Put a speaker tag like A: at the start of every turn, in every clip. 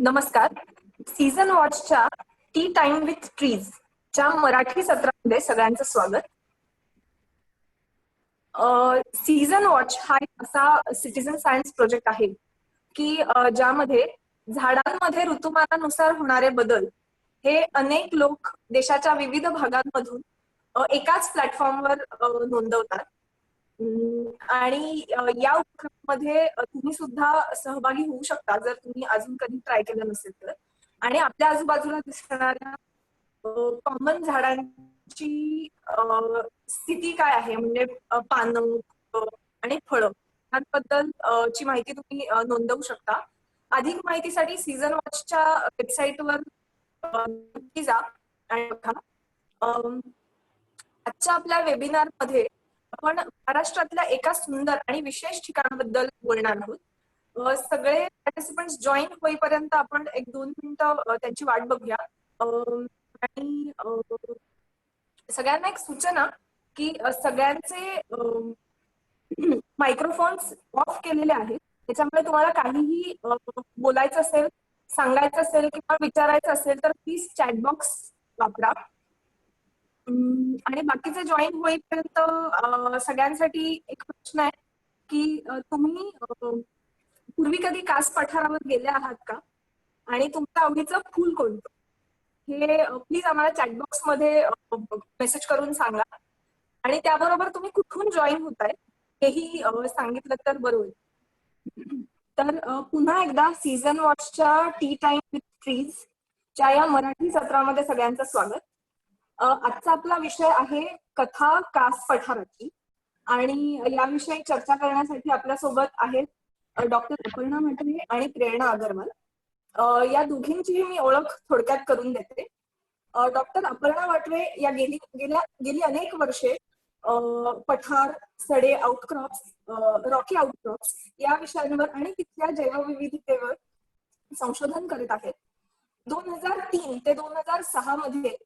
A: नमस्कार. सीझन वॉचच्या tea time with trees च्या मराठी सत्रामध्ये सगळ्यांचं स्वागत. सीझन वॉच हा एक असा सिटीझन सायन्स प्रोजेक्ट आहे की ज्यामध्ये झाडांमध्ये ऋतुमानानुसार होणारे बदल हे अनेक लोक देशाच्या विविध भागांमधून एकाच प्लॅटफॉर्मवर नोंदवतात. आणि या उपक्रमामध्ये तुम्ही सुद्धा सहभागी होऊ शकता जर तुम्ही अजून कधी ट्राय केलं नसेल तर. आणि आपल्या आजूबाजूला दिसणाऱ्या कॉमन झाडांची स्थिती काय आहे, म्हणजे पानं आणि फळं यांबद्दल ची माहिती तुम्ही नोंदवू शकता. अधिक माहितीसाठी सीझन वॉचच्या वेबसाईटवर नक्की जा आणि बघा. आजच्या आपल्या वेबिनार मध्ये आपण महाराष्ट्रातल्या एका सुंदर आणि विशेष ठिकाणाबद्दल बोलणार आहोत. सगळे पार्टिसिपंट्स जॉईन होईपर्यंत आपण 1-2 मिनिटं त्यांची वाट बघूया. आणि सगळ्यांना एक सूचना की सगळ्यांचे मायक्रोफोन्स ऑफ केलेले आहेत. त्याच्यामुळे तुम्हाला काहीही बोलायचं असेल, सांगायचं असेल किंवा विचारायचं असेल तर प्लीज चॅट बॉक्स वापरा. आणि बाकीचे जॉईन होईपर्यंत सगळ्यांसाठी एक प्रश्न आहे की तुम्ही पूर्वी कधी कास पठारावर गेले आहात का, आणि तुमच्या आवडीचं फूल कोणतं हे प्लीज आम्हाला चॅटबॉक्स मध्ये मेसेज करून सांगा. आणि त्याबरोबर तुम्ही कुठून जॉईन होताय हेही सांगितलं तर बरं होईल. तर पुन्हा एकदा सीझन वॉचच्या टी टाइम विथ ट्रीज च्या या मराठी सत्रामध्ये सगळ्यांचं स्वागत. आजचा आपला विषय आहे कथा कास पठाराची. आणि याविषयी चर्चा करण्यासाठी आपल्यासोबत आहेत डॉक्टर अपर्णा म्हटले आणि प्रेरणा अगरवाल. या दोघींचीही मी ओळख थोडक्यात करून देते. डॉक्टर अपर्णा वाटवे या गेली अनेक वर्षे पठार, सडे, आउटक्रॉप्स, रॉकी आउटक्रॉप्स या विषयांवर आणि तिथल्या जैवविविधतेवर संशोधन करत आहेत. 2003 ते 2006 मध्ये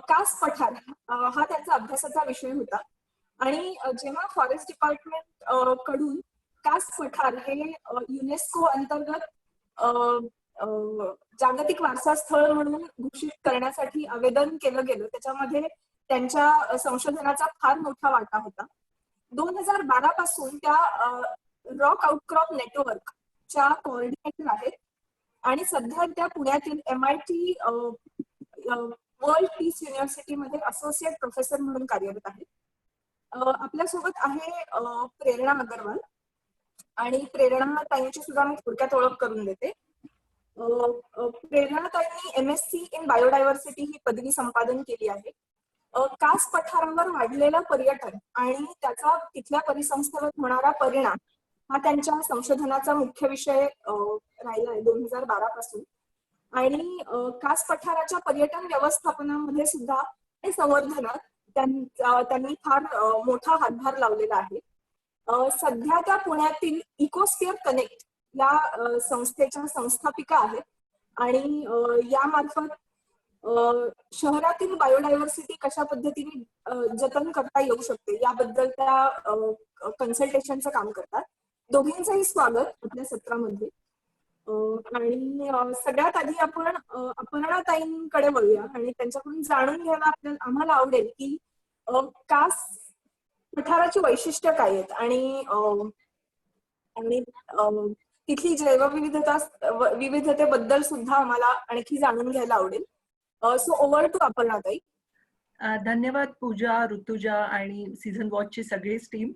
A: कास पठार हा त्यांचा अभ्यासाचा विषय होता. आणि जेव्हा फॉरेस्ट डिपार्टमेंट कडून कास पठार हे युनेस्को अंतर्गत जागतिक वारसा स्थळ म्हणून घोषित करण्यासाठी आवेदन केलं गेलं, त्याच्यामध्ये त्यांच्या संशोधनाचा फार मोठा वाटा होता. 2012 पासून त्या रॉक आउटक्रॉप नेटवर्कच्या कोऑर्डिनेटर आहेत आणि सध्या त्या पुण्यातील MIT वर्ल्ड पीस युनिव्हर्सिटीमध्ये असोसिएट प्रोफेसर म्हणून कार्यरत आहेत. आपल्यासोबत आहे प्रेरणा अगरवाल. आणि प्रेरणा ताईंची सुद्धा मी थोडक्यात ओळख करून देते. प्रेरणा ताईंनी MSc इन बायोडायव्हर्सिटी ही पदवी संपादन केली आहे. कास पठारावर वाढलेलं पर्यटन आणि त्याचा तिथल्या परिसंस्थेवर होणारा परिणाम हा त्यांच्या संशोधनाचा मुख्य विषय राहिला आहे 2012 पासून. आणि कास पठाराच्या पर्यटन व्यवस्थापनामध्ये सुद्धा आणि संवर्धनात त्यांनी फार मोठा हातभार लावलेला आहे. सध्या त्या पुण्यातील इकोस्फिअर कनेक्ट या संस्थेच्या संस्थापिका आहेत. आणि यामार्फत शहरातील बायोडायव्हर्सिटी कशा पद्धतीने जतन करता येऊ शकते याबद्दल त्या कन्सल्टेशनचं काम करतात. दोघींचंही स्वागत आपल्या सत्रामध्ये. आणि सगळ्यात आधी आपण अपर्णा ताईंकडे वळूया आणि त्यांच्याकडून जाणून घ्यायला आम्हाला आवडेल की कास पठाराची वैशिष्ट्य काय आहेत आणि तिथली विविधतेबद्दल सुद्धा आम्हाला आणखी जाणून घ्यायला आवडेल. सो ओव्हर टू अपर्णा ताई.
B: धन्यवाद पूजा, ऋतुजा आणि सीझन वॉचची सगळीच टीम.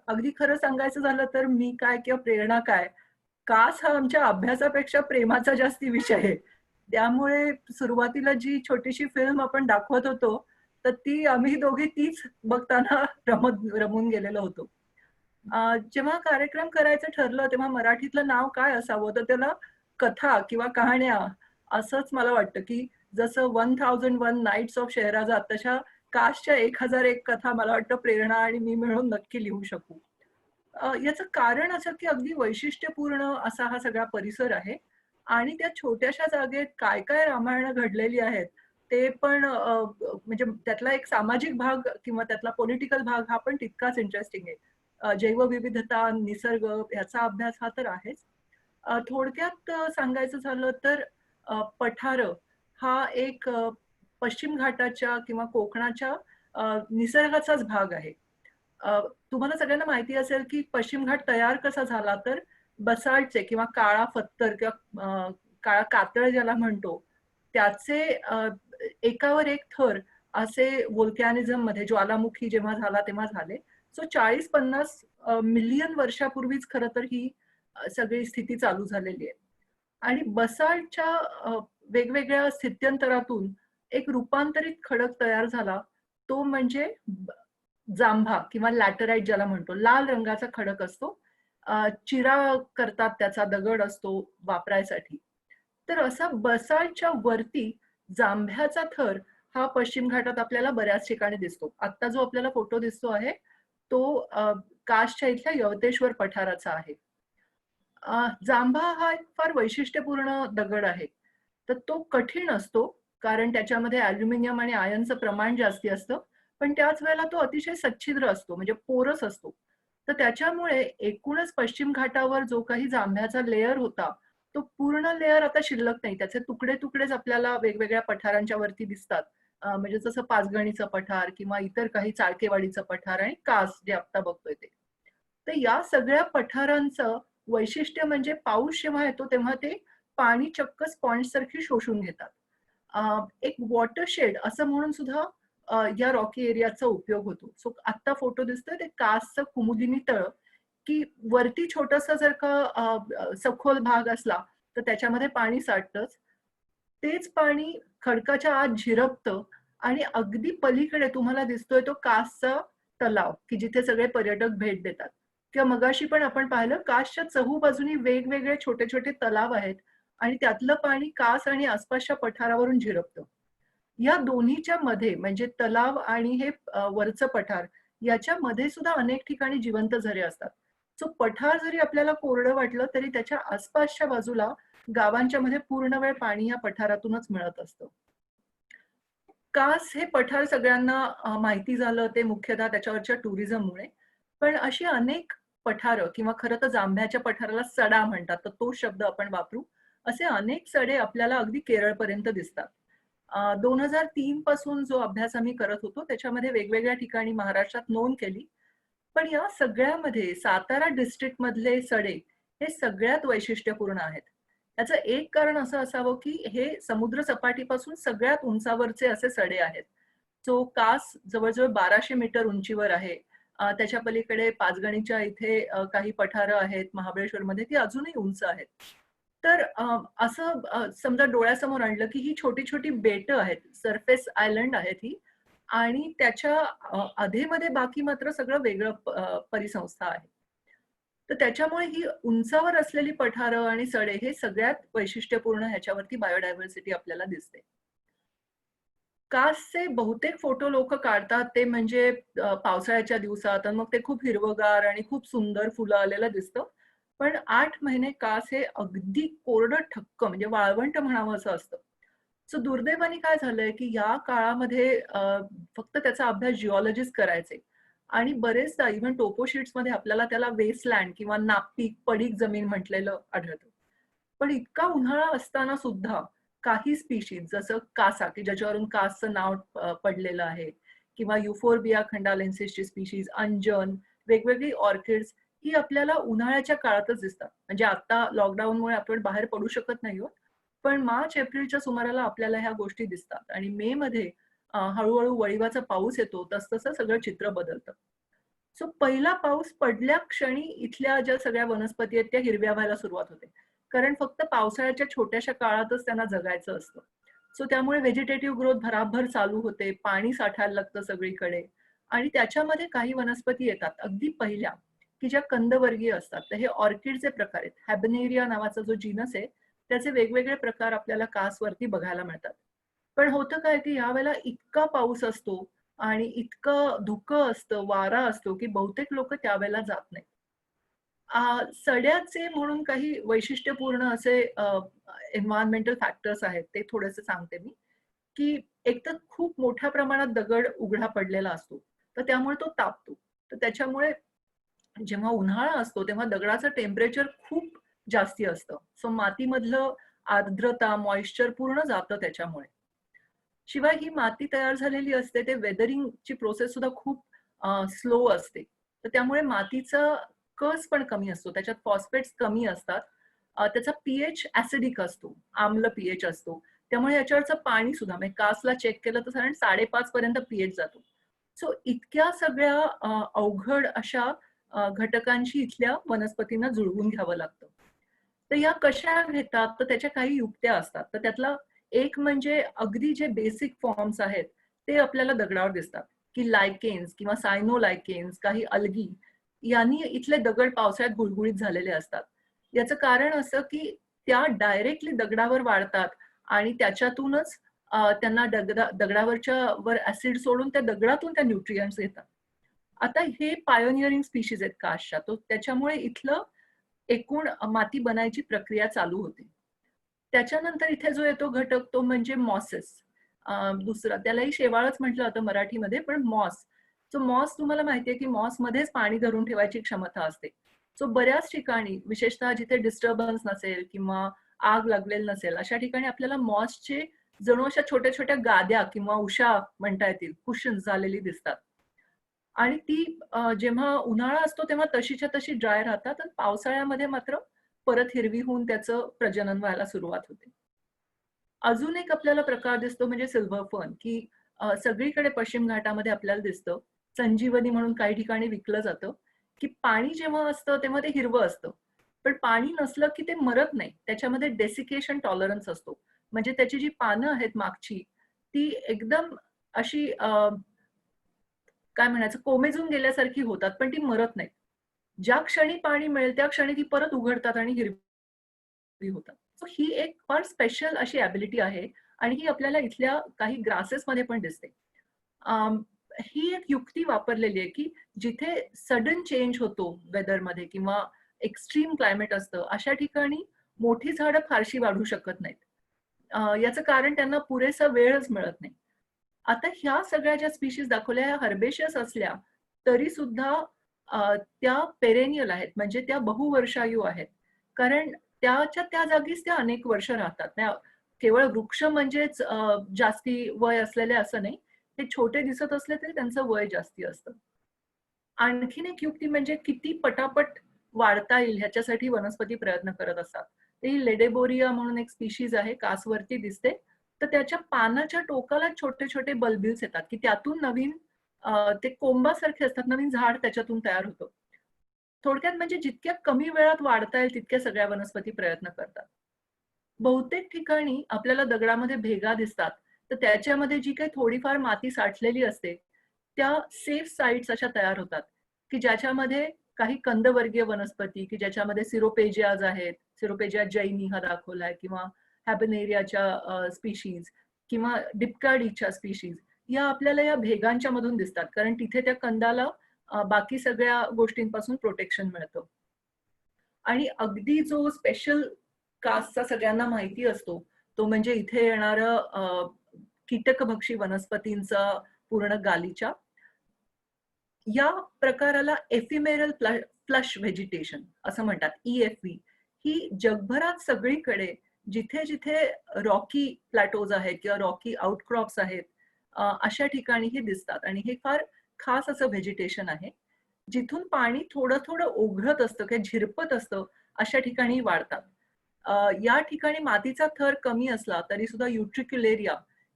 B: अगदी खरं सांगायचं झालं तर मी काय किंवा प्रेरणा काय, कास हा आमच्या अभ्यासापेक्षा प्रेमाचा जास्ती विषय आहे. त्यामुळे सुरुवातीला जी छोटीशी फिल्म आपण दाखवत होतो तर ती आम्ही दोघी तीच बघताना रमून गेलेलो होतो. जेव्हा कार्यक्रम करायचं ठरलं तेव्हा मराठीतलं नाव काय असावं, तर त्याला कथा किंवा कहाण्या असंच मला वाटतं की जसं 1001 नाईट्स ऑफ शहराजाद तशा कासच्या 1001 कथा मला वाटतं प्रेरणा आणि मी मिळून नक्की लिहू शकू. याचं कारण असं की अगदी वैशिष्ट्यपूर्ण असा हा सगळा परिसर आहे आणि त्या छोट्याशा जागेत काय काय रामायण घडलेली आहेत ते पण म्हणजे त्यातला एक सामाजिक भाग किंवा त्यातला पॉलिटिकल भाग हा पण तितकाच इंटरेस्टिंग आहे. जैवविविधता, निसर्ग याचा अभ्यास हा तर आहेच, थोडक्यात सांगायचं झालं तर पठारं हा एक पश्चिम घाटाच्या किंवा कोकणाच्या निसर्गाचाच भाग आहे. तुम्हाला सगळ्यांना माहिती असेल की पश्चिम घाट तयार कसा झाला तर बसाल्टचे किंवा काळा पत्थर किंवा काळा कातळ ज्याला म्हणतो त्याचे एकावर एक थर असे व्होल्कॅनिझम मध्ये ज्वालामुखी जेव्हा झाला तेव्हा झाले. सो 40-50 मिलियन वर्षापूर्वीच खरं तर ही सगळी स्थिती चालू झालेली आहे. आणि बसाल्टच्या वेगवेगळ्या स्थित्यंतरातून एक रूपांतरित खडक तयार झाला. तो म्हणजे जांभा किंवा लॅटराइट ज्याला म्हणतो. लाल रंगाचा खडक असतो. चिरा करतात त्याचा दगड असतो वापरायसाठी. तर असा बसाल्टच्या वरती जांभ्याचा थर हा पश्चिम घाटात आपल्याला बऱ्याच ठिकाणी दिसतो. आता जो आपल्याला फोटो दिसतो आहे तो कासच्या इथल्या यवतेश्वर पठाराचा आहे. जांभा हा एक फार वैशिष्ट्यपूर्ण दगड आहे. तर तो कठीण असतो कारण त्याच्यामध्ये अॅल्युमिनियम आणि आयर्नचं प्रमाण जास्ती असतं. पण त्याच वेळेला तो अतिशय सच्छिद्र असतो म्हणजे पोरस असतो. तर त्याच्यामुळे एकूणच पश्चिम घाटावर जो काही जांभ्याचा लेयर होता तो पूर्ण लेयर आता शिल्लक नाही. त्याचे तुकडे तुकडेच आपल्याला वेगवेगळ्या पठारांच्या वरती दिसतात. म्हणजे जसं पाचगणीचं पठार किंवा इतर काही चाळकेवाडीचं पठार आणि कास जे आता बघतोय ते. तर या सगळ्या पठारांचं वैशिष्ट्य म्हणजे पाऊस जेव्हा येतो तेव्हा ते पाणी चक्क स्पॉन्ज सारखी शोषून घेतात. एक वॉटरशेड असं म्हणून सुद्धा या रॉकी एरियाचा उपयोग होतो. सो आता फोटो दिसतोय ते कासचं कुमुदिनी तळ की वरती छोटस जर का सखोल भाग असला तर त्याच्यामध्ये पाणी साठतच. तेच पाणी खडकाच्या आत झिरपतं आणि अगदी पलीकडे तुम्हाला दिसतोय तो कासचा तलाव की जिथे सगळे पर्यटक भेट देतात. किंवा मगाशी पण आपण पाहिलं कासच्या चहूबाजूनी वेगवेगळे छोटे छोटे तलाव आहेत आणि त्यातलं पाणी कास आणि आसपासच्या पठारावरून झिरपतं. या दोन्हीच्या मध्ये म्हणजे तलाव आणि हे वरचं पठार याच्या मध्ये सुद्धा अनेक ठिकाणी जिवंत झरे असतात. सो पठार जरी आपल्याला कोरडं वाटलं तरी त्याच्या आसपासच्या बाजूला गावांच्या मध्ये पूर्ण वेळ पाणी या पठारातूनच मिळत असतं. कास हे पठार सगळ्यांना माहिती झालं ते मुख्यतः त्याच्यावरच्या टुरिझममुळे. पण अशी अनेक पठारं किंवा खरं तर जांभ्याच्या पठाराला सडा म्हणतात तर तो शब्द आपण वापरू. असे अनेक सडे आपल्याला अगदी केरळपर्यंत दिसतात. 2003 पासून जो अभ्यास आम्ही करत होतो त्याच्यामध्ये वेगवेगळ्या ठिकाणी महाराष्ट्रात नोंद केली. पण या सगळ्यामध्ये सातारा डिस्ट्रिक्ट मधले सडे हे सगळ्यात वैशिष्ट्यपूर्ण आहेत. त्याचं एक कारण असं असावं की हे समुद्र सपाटीपासून सगळ्यात उंचावरचे असे सडे आहेत. जो कास जवळजवळ 1200 मीटर उंचीवर आहे. त्याच्या पलीकडे पाचगणीच्या इथे काही पठारं आहेत महाबळेश्वरमध्ये ती अजूनही उंच आहेत. तर असं समजा डोळ्यासमोर आणलं की ही छोटी छोटी बेटं आहेत, सरफेस आयलंड आहेत ही आणि त्याच्या अधेमध्ये बाकी मात्र सगळं वेगळं परिसंस्था आहे. तर त्याच्यामुळे ही उंचावर असलेली पठारं आणि सडे हे सगळ्यात वैशिष्ट्यपूर्ण ह्याच्यावरती बायोडायव्हर्सिटी आपल्याला दिसते. कासचे बहुतेक फोटो लोक काढतात ते म्हणजे पावसाळ्याच्या दिवसात आणि मग ते खूप हिरवगार आणि खूप सुंदर फुलं आलेलं दिसतं. पण 8 महिने कास हे अगदी कोरडं ठक्क म्हणजे वाळवंट म्हणावं असं असतं. सो दुर्दैवाने काय झालंय की या काळामध्ये फक्त त्याचा अभ्यास जिओलॉजिस्ट करायचे आणि बरेचदा इव्हन टोपोशीट्स मध्ये आपल्याला त्याला वेस्टलँड किंवा नापीक पडीक जमीन म्हटलेलं आढळतं. पण इतका उन्हाळा असताना सुद्धा काही स्पीशीज जसं कासा की ज्याच्यावरून कासचं नाव पडलेलं आहे किंवा युफोर्बिया खंडालेन्सिसची स्पीशीज, अंजन, वेगवेगळी ऑर्किड्स ही आपल्याला उन्हाळ्याच्या काळातच दिसतात. म्हणजे आता लॉकडाऊनमुळे आपण बाहेर पडू शकत नाही आहोत. पण मार्च एप्रिलच्या सुमाराला आपल्याला ह्या गोष्टी दिसतात आणि मे मध्ये हळूहळू वळिवाचा पाऊस येतो तसतसं सगळं चित्र बदलतं. सो पहिला पाऊस पडल्या क्षणी इथल्या ज्या सगळ्या वनस्पती आहेत त्या हिरव्या व्हायला सुरुवात होते. कारण फक्त पावसाळ्याच्या छोट्याशा काळातच त्यांना जगायचं असतं. सो त्यामुळे व्हेजिटेटिव्ह ग्रोथ भराभर चालू होते, पाणी साठायला लागतं सगळीकडे आणि त्याच्यामध्ये काही वनस्पती येतात अगदी पहिल्या की ज्या कंदवर्गीय असतात. तर हे ऑर्किडचे प्रकार आहेत. हॅबनेरिया नावाचा जो जीनस आहे त्याचे वेगवेगळे प्रकार आपल्याला कासवरती बघायला मिळतात. पण होतं काय की यावेळेला इतका पाऊस असतो आणि इतकं धुकं असतं, वारा असतो की बहुतेक लोक त्यावेळेला जात नाही. सड्याचे म्हणून काही वैशिष्ट्यपूर्ण असे एन्व्हायरमेंटल फॅक्टर्स आहेत ते थोडेसे सांगते मी, की एक तर खूप मोठ्या प्रमाणात दगड उघडा पडलेला असतो. तर त्यामुळे तो तापतो. तर त्याच्यामुळे जेव्हा उन्हाळा असतो तेव्हा दगडाचं टेम्परेचर खूप जास्ती असतं. सो मातीमधलं आर्द्रता, मॉइश्चर पूर्ण जातं त्याच्यामुळे. शिवाय ही माती तयार झालेली असते ते वेदरिंगची प्रोसेस सुद्धा खूप स्लो असते. तर त्यामुळे मातीचा कस पण कमी असतो. त्याच्यात फॉस्फेट्स कमी असतात. त्याचा पीएच ॲसिडिक असतो, आम्ल पीएच असतो. त्यामुळे याच्यावरचं पाणी सुद्धा म्हणजे कासला चेक केलं तर साधारण 5.5 पर्यंत पीएच जातो. सो इतक्या सगळ्या अवघड अशा घटकांशी इथल्या वनस्पतींना जुळवून घ्यावं लागतं. तर या कशा घेतात? तर त्याच्या काही युक्त्या असतात. तर त्यातला एक म्हणजे अगदी जे बेसिक फॉर्म्स आहेत, ते आपल्याला दगडावर दिसतात, की लायकेन्स किंवा सायनोलायकेन्स, काही अल्गी यांनी इथले दगड पावसाळ्यात गुळगुळीत झालेले असतात. याचं कारण असं, की त्या डायरेक्टली दगडावर वाढतात आणि त्याच्यातूनच त्यांना दगडावरच्या वर ॲसिड सोडून त्या दगडातून त्या न्यूट्रिएंट्स येतात. आता हे पायोनियरिंग स्पीशीज आहेत कासच्या. तो त्याच्यामुळे इथलं एकूण माती बनायची प्रक्रिया चालू होते. त्याच्यानंतर इथे जो येतो घटक तो म्हणजे मॉसेस. दुसरा त्यालाही शेवाळच म्हटलं जातं मराठीमध्ये, पण मॉस. सो मॉस तुम्हाला माहितीये की मॉसमध्येच पाणी धरून ठेवायची क्षमता असते. सो बऱ्याच ठिकाणी विशेषतः जिथे डिस्टर्बन्स नसेल किंवा आग लागलेली नसेल अशा ठिकाणी आपल्याला मॉसचे जणू अशा छोट्या छोट्या गाद्या किंवा उशा म्हणता येतील, कुशन्स झालेली दिसतात. आणि ती जेव्हा उन्हाळा असतो तेव्हा तशीच्या तशी ड्राय राहतात आणि पावसाळ्यामध्ये मात्र परत हिरवी होऊन त्याचं प्रजनन व्हायला सुरुवात होते. अजून एक आपल्याला प्रकार दिसतो म्हणजे सिल्व्हर फर्न, की सगळीकडे पश्चिम घाटामध्ये आपल्याला दिसतं. संजीवनी म्हणून काही ठिकाणी विकलं जातं, की पाणी जेव्हा असतं तेव्हा ते हिरवं असतं. पण पाणी नसलं की ते मरत नाही. त्याच्यामध्ये डेसिकेशन टॉलरन्स असतो. म्हणजे त्याची जी पानं आहेत मागची, ती एकदम अशी काय म्हणायचं कोमेजून गेल्यासारखी होतात, पण ती मरत नाहीत. ज्या क्षणी पाणी मिळेल त्या क्षणी ती परत उघडतात आणि हिरवी होतात. सो ही एक फार स्पेशल अशी ॲबिलिटी आहे आणि ही आपल्याला इथल्या काही ग्रासेसमध्ये पण दिसते. अं, ही एक युक्ती वापरलेली आहे, की जिथे सडन चेंज होतो वेदरमध्ये किंवा एक्स्ट्रीम क्लायमेट असतं, अशा ठिकाणी मोठी झाडं फारशी वाढू शकत नाहीत. याचं कारण त्यांना पुरेसा वेळच मिळत नाही. आता ह्या सगळ्या ज्या स्पीशीज दाखवल्या ह्या हर्बेशियस असल्या तरी सुद्धा त्या पेरेनियल आहेत म्हणजे त्या बहुवर्षायू आहेत. कारण त्याच्या त्या जागीच त्या अनेक वर्ष राहतात. त्या केवळ वृक्ष म्हणजेच जास्ती वय असलेले असं नाही. ते छोटे दिसत असले तरी त्यांचं वय जास्ती असतं. आणखीन एक युक्ती म्हणजे किती पटापट वाढता येईल ह्याच्यासाठी वनस्पती प्रयत्न करत असतात. ती लेडेबोरिया म्हणून एक स्पीशीज आहे, कासवरती दिसते. तर त्याच्या पानाच्या टोकाला छोटे-छोटे बल्बिल्स येतात, की त्यातून नवीन ते कोंबासारखे असतात, नवीन झाड त्याच्यातून तयार होतं. थोडक्यात म्हणजे जितक्या कमी वेळात वाढता येईल तितक्या सगळ्या वनस्पती प्रयत्न करतात. बहुतेक ठिकाणी आपल्याला दगडामध्ये भेगा दिसतात. तर त्याच्यामध्ये जी काही थोडीफार माती साठलेली असते, त्या सेफ साइट्स अशा तयार होतात, की ज्याच्यामध्ये काही कंदवर्गीय वनस्पती, की ज्याच्यामध्ये सिरोपेजियाज आहेत. सिरोपेजिया जैनी हा दाखवलाय किंवा हॅबनेरियाच्या स्पीशीज किंवा डिप्काडीच्या स्पीशीज या आपल्याला या भेगांच्या मधून दिसतात. कारण तिथे त्या कंदाला बाकी सगळ्या गोष्टींपासून प्रोटेक्शन मिळतं. आणि अगदी जो स्पेशल कास्टचा सगळ्यांना माहिती असतो, तो म्हणजे इथे येणारं कीटकभक्षी वनस्पतींचा पूर्ण गालिचा. या प्रकाराला एफिमेरल फ्लश व्हेजिटेशन असं म्हणतात, EFV. ही जगभरात सगळीकडे जिथे-जिथे रॉकी प्लॅटोज आहेत किंवा रॉकी आउटक्रॉप्स आहेत, अशा ठिकाणी हे दिसतात आणि हे फार खास असं व्हेजिटेशन आहे. जिथून पाणी थोडं-थोडं ओघळत असतं किंवा झिरपत असतं, अशा ठिकाणी वाढतात. या ठिकाणी मातीचा थर कमी असला तरी सुद्धा युट्रिक्युलेरिया,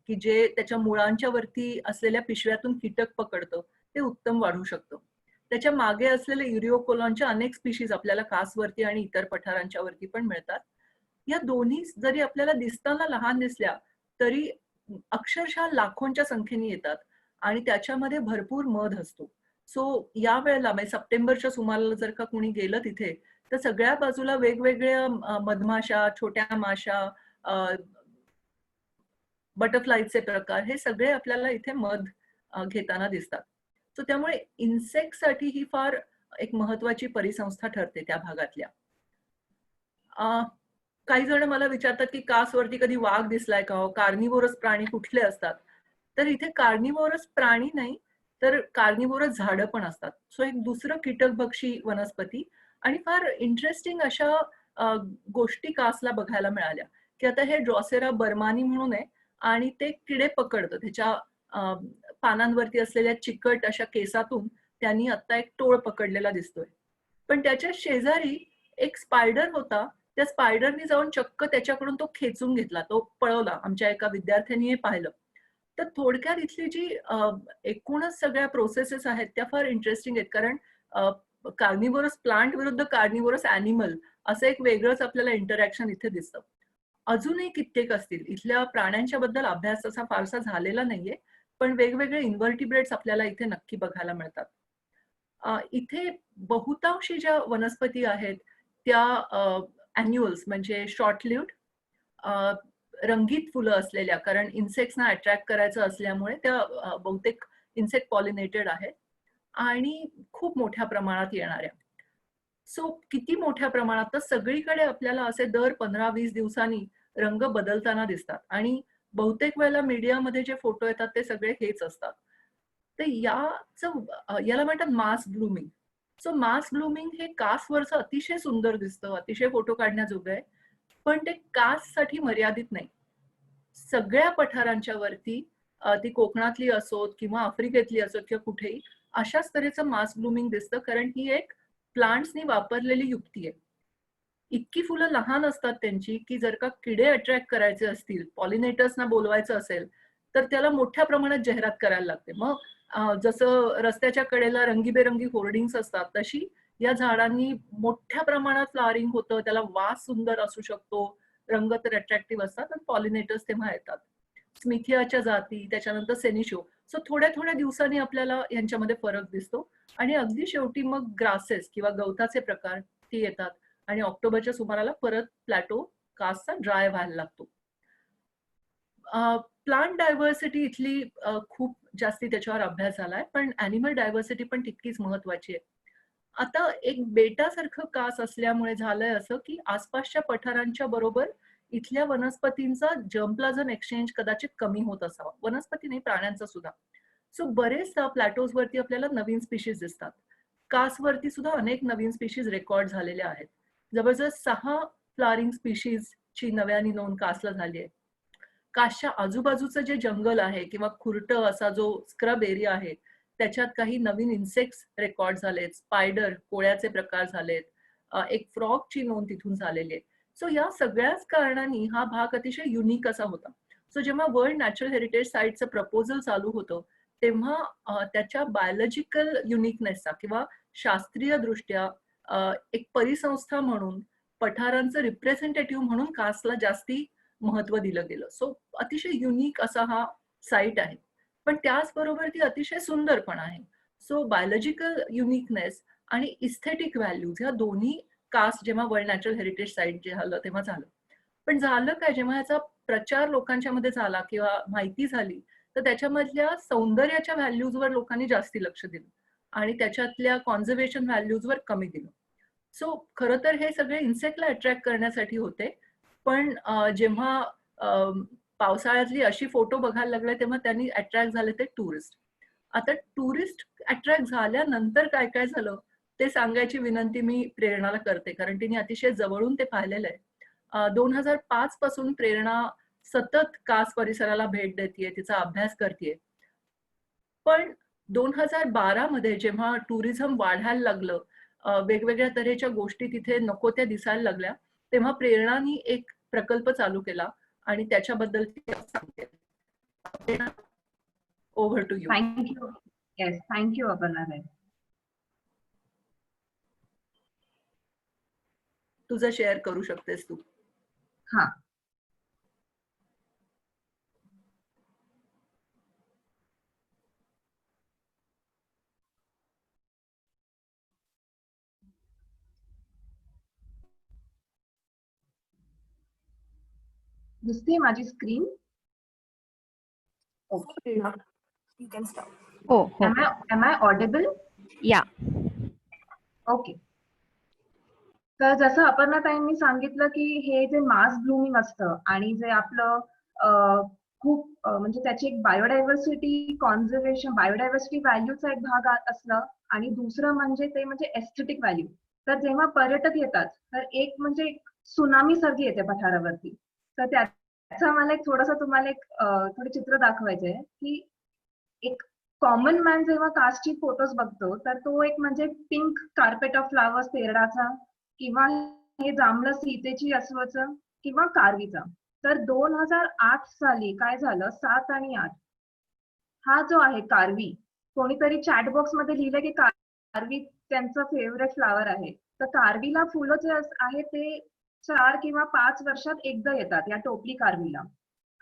B: की जे त्याच्या मुळांच्या वरती असलेल्या पिशव्यातून कीटक पकडतं, ते उत्तम वाढू शकतं. त्याच्या मागे असलेले युरिओकोलॉनच्या अनेक स्पीशीज आपल्याला कासवरती आणि इतर पठारांच्या वरती पण मिळतात. या दोन्ही जरी आपल्याला दिसताना लहान दिसल्या, तरी अक्षरशः लाखोंच्या संख्येने येतात आणि त्याच्यामध्ये भरपूर मध असतो. सो या वेळेला म्हणजे सप्टेंबरच्या सुमाराला जर का कुणी गेलं तिथे, तर सगळ्या बाजूला वेगवेगळ्या मधमाशा, छोट्या माशा, बटरफ्लायचे प्रकार हे सगळे आपल्याला इथे मध घेताना दिसतात. सो त्यामुळे इन्सेक्टसाठी ही फार एक महत्वाची परिसंस्था ठरते त्या भागातल्या. काही जण मला विचारतात की कासवरती कधी वाघ दिसलाय का हो? कार्निवोरस प्राणी कुठले असतात? तर इथे कार्निवोरस प्राणी नाही, तर कार्निवोरस झाडं पण असतात. सो एक दुसरं कीटकभक्षी वनस्पती आणि फार इंटरेस्टिंग अशा गोष्टी कासला बघायला मिळाल्या, की आता हे ड्रॉसेरा बर्मानी म्हणून आहे आणि ते किडे पकडतं. त्याच्या पानांवरती असलेल्या चिकट अशा केसातून त्यांनी आता एक टोळ पकडलेला दिसतोय. पण त्याच्या शेजारी एक स्पायडर होता. त्या स्पायडरनी जाऊन चक्क त्याच्याकडून तो खेचून घेतला. तो पळवला. आमच्या एका विद्यार्थ्यानी हे पाहिलं. तर थोडक्यात इथली जी एकूणच सगळ्या प्रोसेसेस आहेत त्या फार इंटरेस्टिंग आहेत. कारण कार्निव्होरस प्लांट विरुद्ध कार्निव्होरस ॲनिमल असं एक वेगळंच आपल्याला इंटरॅक्शन इथे दिसतं. अजूनही कित्येक असतील. इथल्या प्राण्यांच्या बद्दल अभ्यास तसा फारसा झालेला नाहीये. पण वेगवेगळे इन्व्हर्टिब्रेट्स आपल्याला इथे नक्की बघायला मिळतात. इथे बहुतांशी ज्या वनस्पती आहेत त्या ॲन्युअल्स म्हणजे शॉर्ट लिव्ड रंगीत फुलं असलेल्या, कारण इन्सेक्ट्सना अट्रॅक्ट करायचं असल्यामुळे त्या बहुतेक इन्सेक्ट पॉलिनेटेड आहेत आणि खूप मोठ्या प्रमाणात येणाऱ्या. सो किती मोठ्या प्रमाणात, तर सगळीकडे आपल्याला असे दर 15-20 दिवसांनी रंग बदलताना दिसतात आणि बहुतेक वेळेला मीडियामध्ये जे फोटो येतात ते सगळे हेच असतात. तर याला म्हणतात मास ब्लूमिंग. सो मास ब्लूमिंग हे कासवरचं अतिशय सुंदर दिसतं, अतिशय फोटो काढण्याजोगं आहे. पण ते काससाठी मर्यादित नाही. सगळ्या पठारांच्या वरती ती कोकणातली असोत किंवा आफ्रिकेतली असोत किंवा कुठेही अशाच तऱ्हेचं मास ब्लूमिंग दिसतं, कारण ही एक प्लांट्सनी वापरलेली युक्ती आहे. इतकी फुलं लहान असतात त्यांची, की जर का किडे अट्रॅक्ट करायचे असतील, पॉलिनेटर्सना बोलवायचं असेल, तर त्याला मोठ्या प्रमाणात जाहिरात करायला लागते. मग जसं रस्त्याच्या कडेला रंगीबेरंगी होर्डिंग्स असतात, तशी या झाडांनी मोठ्या प्रमाणात फ्लॉवरिंग होतं. त्याला वास सुंदर असू शकतो, रंग तर अट्रॅक्टिव्ह असतात आणि पॉलिनेटर्स तेव्हा येतात. स्मिथियाच्या जाती, त्याच्यानंतर सेनिशो. सो थोड्या-थोड्या दिवसांनी आपल्याला यांच्यामध्ये फरक दिसतो आणि अगदी शेवटी मग ग्रासेस किंवा गवताचे प्रकार ते येतात आणि ऑक्टोबरच्या सुमाराला परत प्लॅटो कासचा ड्राय व्हायला लागतो. प्लांट डायव्हर्सिटी इथली खूप जास्ती त्याच्यावर अभ्यास झालाय, पण ॲनिमल डायव्हर्सिटी पण तितकीच महत्वाची आहे. आता एक बेटासारखं कास असल्यामुळे झालंय असं, की आसपासच्या पठारांच्या बरोबर इथल्या वनस्पतींचा जर्मप्लाझम एक्सचेंज कदाचित कमी होत असावा. वनस्पती नाही, प्राण्यांचा सुद्धा. सो बरेचदा प्लॅटोजवरती आपल्याला नवीन स्पीशीज दिसतात. कासवरती सुद्धा अनेक नवीन स्पीशीज रेकॉर्ड झालेल्या आहेत. जवळजवळ 6 फ्लॉवरिंग स्पीशीजची नव्याने नोंद कासला झाली आहे. कासच्या आजूबाजूचं जे जंगल आहे किंवा खुरटं असा जो स्क्रब एरिया आहे, त्याच्यात काही नवीन इन्सेक्ट्स रेकॉर्ड झालेत, स्पायडर, कोळ्याचे प्रकार झालेत, एक फ्रॉगची नोंद तिथून झालेली आहे. सो या सगळ्याच कारणांनी हा भाग अतिशय युनिक असा होता. सो जेव्हा वर्ल्ड नॅचरल हेरिटेज साईटचं प्रपोजल चालू होतं, तेव्हा त्याच्या बायोलॉजिकल युनिकनेसचा किंवा शास्त्रीय दृष्ट्या एक परिसंस्था म्हणून पठारांचं रिप्रेझेंटेटिव्ह म्हणून कासला जास्ती महत्व दिलं गेलं. सो अतिशय युनिक असा हा साईट आहे. पण त्याचबरोबर ती अतिशय सुंदर पण आहे. सो बायोलॉजिकल युनिकनेस आणि इस्थेटिक व्हॅल्यूज ह्या दोन्ही कास्ट जेव्हा वर्ल्ड नॅचरल हेरिटेज साईट जे झालं तेव्हा झालं. पण झालं काय, जेव्हा ह्याचा प्रचार लोकांच्या मध्ये झाला किंवा माहिती झाली, तर त्याच्यामधल्या सौंदर्याच्या व्हॅल्यूजवर लोकांनी जास्ती लक्ष दिलं आणि त्याच्यातल्या कॉन्झर्वेशन व्हॅल्यूजवर कमी दिलं. सो खरं तर हे सगळे इन्सेक्टला अट्रॅक्ट करण्यासाठी होते. पण जेव्हा पावसाळ्यातली अशी फोटो बघायला लागले, तेव्हा त्यांनी अट्रॅक्ट झाले ते टुरिस्ट. आता टुरिस्ट अट्रॅक्ट झाल्यानंतर काय काय झालं ते सांगायची विनंती मी प्रेरणाला करते, कारण तिने अतिशय जवळून ते पाहिलेलं आहे. 2005 पासून प्रेरणा सतत कास परिसराला भेट देतीये, तिचा अभ्यास करतीये. पण 2012 मध्ये जेव्हा टुरिझम वाढायला लागलं, वेगवेगळ्या तऱ्हेच्या गोष्टी तिथे नको त्या दिसायला लागल्या, तेव्हा प्रेरणानी एक प्रकल्प चालू केला आणि त्याच्याबद्दल ती सांगते. Over to you.
C: Thank you. Yes, thank you, Aparna.
B: तुझं शेअर करू शकतेस तू.
C: हा. दिसते माझी screen?
A: Okay. You can start.
D: हो हो
C: Am I audible?
D: या
C: ओके. तर जसं अपर्णाताईंनी सांगितलं की हे जे मास ब्लूमिंग असतं आणि जे आपलं खूप म्हणजे त्याची एक बायोडायव्हर्सिटी कॉन्झर्वेशन बायोडायव्हर्सिटी व्हॅल्यूचा एक भाग असलं आणि दुसरं म्हणजे ते म्हणजे एस्थेटिक व्हॅल्यू. तर जेव्हा पर्यटक येतात तर एक म्हणजे सुनामी सारखी येते पठारावरती. तर त्याचा मला एक थोडासा तुम्हाला एक थोडे चित्र दाखवायचे आहे की एक कॉमन मॅन जेव्हा कास्टची फोटोज बघतो तर तो एक म्हणजे पिंक कार्पेट ऑफ फ्लावर्स पेरडाचा किंवा हे जांभळं सीतेची अस्वचं किंवा कारवीचा. तर 2008 साली काय झालं, 7 आणि 8 हा जो आहे कारवी, कोणीतरी चॅट बॉक्स मध्ये लिहिलं की कारवी त्यांचं फेवरेट फ्लावर आहे. तर कारवीला फुलं जे आहे ते 4 किंवा 5 वर्षात एकदा येतात या टोपली कारवीला.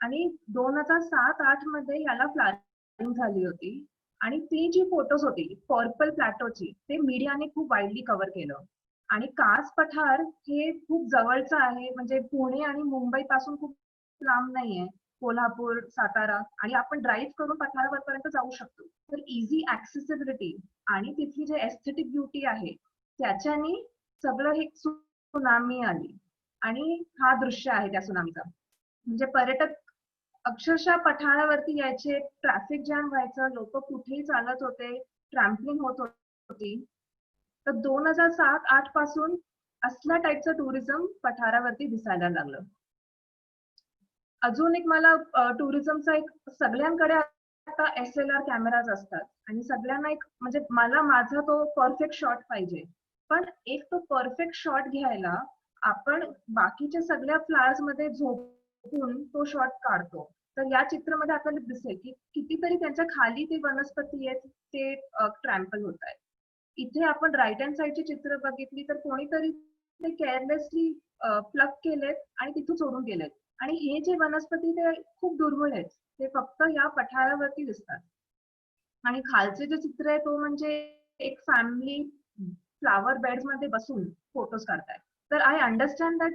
C: आणि 2007-8 मध्ये याला फ्लावरिंग झाली होती. आणि ती जी फोटोज होती पर्पल प्लॅटोची ते मीडियाने खूप वाईडली कव्हर केलं. आणि कास पठार हे खूप जवळचं आहे, म्हणजे पुणे आणि मुंबई पासून खूप लांब नाहीये. कोल्हापूर, सातारा आणि आपण ड्राईव्ह करून पठारावरपर्यंत जाऊ शकतो. तर इझी ऍक्सेसिबिलिटी आणि तिथली जे एस्थेटिक ब्युटी आहे त्याच्याने सगळं हे सुनामी आली. आणि हा दृश्य आहे त्या सुनामीचा. म्हणजे पर्यटक अक्षरशः पठारावरती यायचे, ट्रॅफिक जॅम व्हायचं, लोक कुठेही चालत होते, ट्रॅम्पलिंग होत होती. तर 2007-8 पासून असल्या टाईपचं टुरिझम पठारावरती दिसायला लागलं. अजून एक मला टुरिझमचा एक, सगळ्यांकडे आता SLR कॅमेराज असतात आणि सगळ्यांना एक म्हणजे मला माझा तो परफेक्ट शॉट पाहिजे. पण एक तो परफेक्ट शॉट घ्यायला आपण बाकीच्या सगळ्या फ्लावर्स मध्ये झोपून तो शॉट काढतो. तर या चित्रामध्ये आपल्याला दिसेल की कितीतरी त्यांच्या खाली ते वनस्पती आहेत ते ट्रॅम्पल होत आहेत. इथे आपण राईट हँड साईडची चित्र बघितली तर कोणीतरी ते केअरलेसली प्लग केलेत आणि तिथून सोडून गेलेत. आणि हे जे वनस्पती ते खूप दुर्मिळ आहेत, ते फक्त या पठारावरती दिसतात. आणि खालचे जे चित्र आहे तो म्हणजे एक फॅमिली फ्लावर बेड्स मध्ये बसून फोटोज काढतायत. तर आय अंडरस्टँड दॅट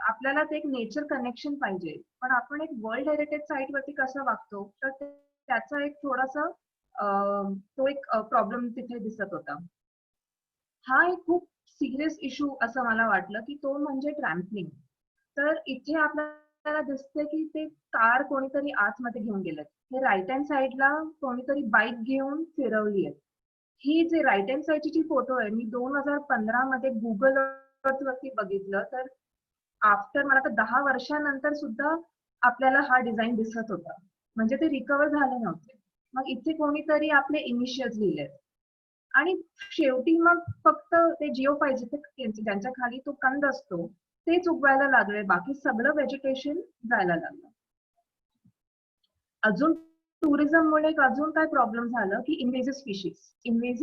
C: आपल्याला ते एक नेचर कनेक्शन पाहिजे, पण आपण एक वर्ल्ड हेरिटेज साईट वरती कसं वागतो, तर त्याचा एक थोडासा तो एक प्रॉब्लेम तिथे दिसत होता. हा एक खूप सिरियस इश्यू असं मला वाटलं की तो म्हणजे ट्रॅम्पलिंग. तर इथे आपल्याला दिसते की ते कार कोणीतरी आतमध्ये घेऊन गेलेत. हे राईट हँड साईडला कोणीतरी बाईक घेऊन फिरवली आहे. ही जे राईट हँड साईडची जी फोटो आहे मी 2015 मध्ये गुगल वरती बघितलं तर आफ्टर मला तर 10 वर्षानंतर सुद्धा आपल्याला हा डिझाईन दिसत होता. म्हणजे ते रिकवर झाले नव्हते. मग इथे कोणीतरी आपले इनिशियल्स लिहिलेत. आणि शेवटी मग फक्त ते जिओ पाहिजे ज्यांच्या खाली तो कंद असतो तेच उगवायला लागले, बाकी सगळं व्हेजिटेशन जायला लागलं. अजून टुरिझममुळे एक अजून काय प्रॉब्लेम झालं की इन्व्हेजिव्ह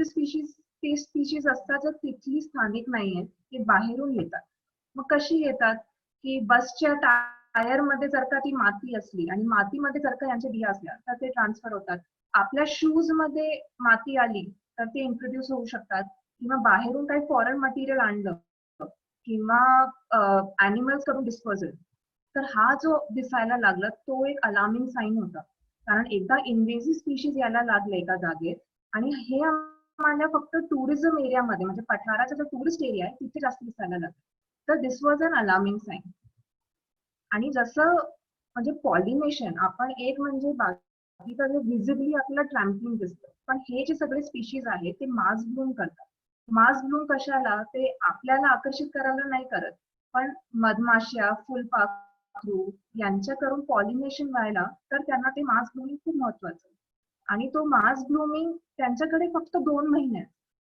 C: स्पीशीज ते स्पीशीज असतात जर तिथली स्थानिक नाहीये, ते बाहेरून येतात. मग कशी येतात की बसच्या टायर मध्ये जर का ती माती असली आणि मातीमध्ये जर का यांच्या बिया असल्या तर ते ट्रान्सफर होतात. आपल्या शूज मध्ये माती आली तर ते इंट्रोड्यूस होऊ शकतात, किंवा बाहेरून काही फॉरेन मटेरियल आणलं किंवा अॅनिमल्स कडून डिस्पोजल. तर हा जो दिसायला लागला तो एक अलार्मिंग साईन होता. कारण एकदा इन्व्हेजिव्ह स्पीशीज यायला लागले एका जागेत आणि हे आम्हाला फक्त टुरिझम एरियामध्ये म्हणजे पठाराचा जो टुरिस्ट एरिया आहे तिथे जास्त दिसायला लागलं. तर दिस वॉज अन अलार्मिंग साईन. आणि जसं म्हणजे पॉलिनेशन आपण एक म्हणजे बाकीकडे व्हिजिबली आपल्याला ट्रॅम्पलिंग दिसतं, पण हे जे सगळे स्पीशीज आहेत ते मास ब्लूम करतात. मास ब्लूम कशाला, ते आपल्याला आकर्षित करायला नाही करत, पण मधमाश्या, फुलपाखरू यांच्याकडून पॉलिनेशन व्हायला तर त्यांना ते मास ब्लूमिंग खूप महत्वाचं. आणि तो मास ब्लूमिंग त्यांच्याकडे फक्त 2 महिने,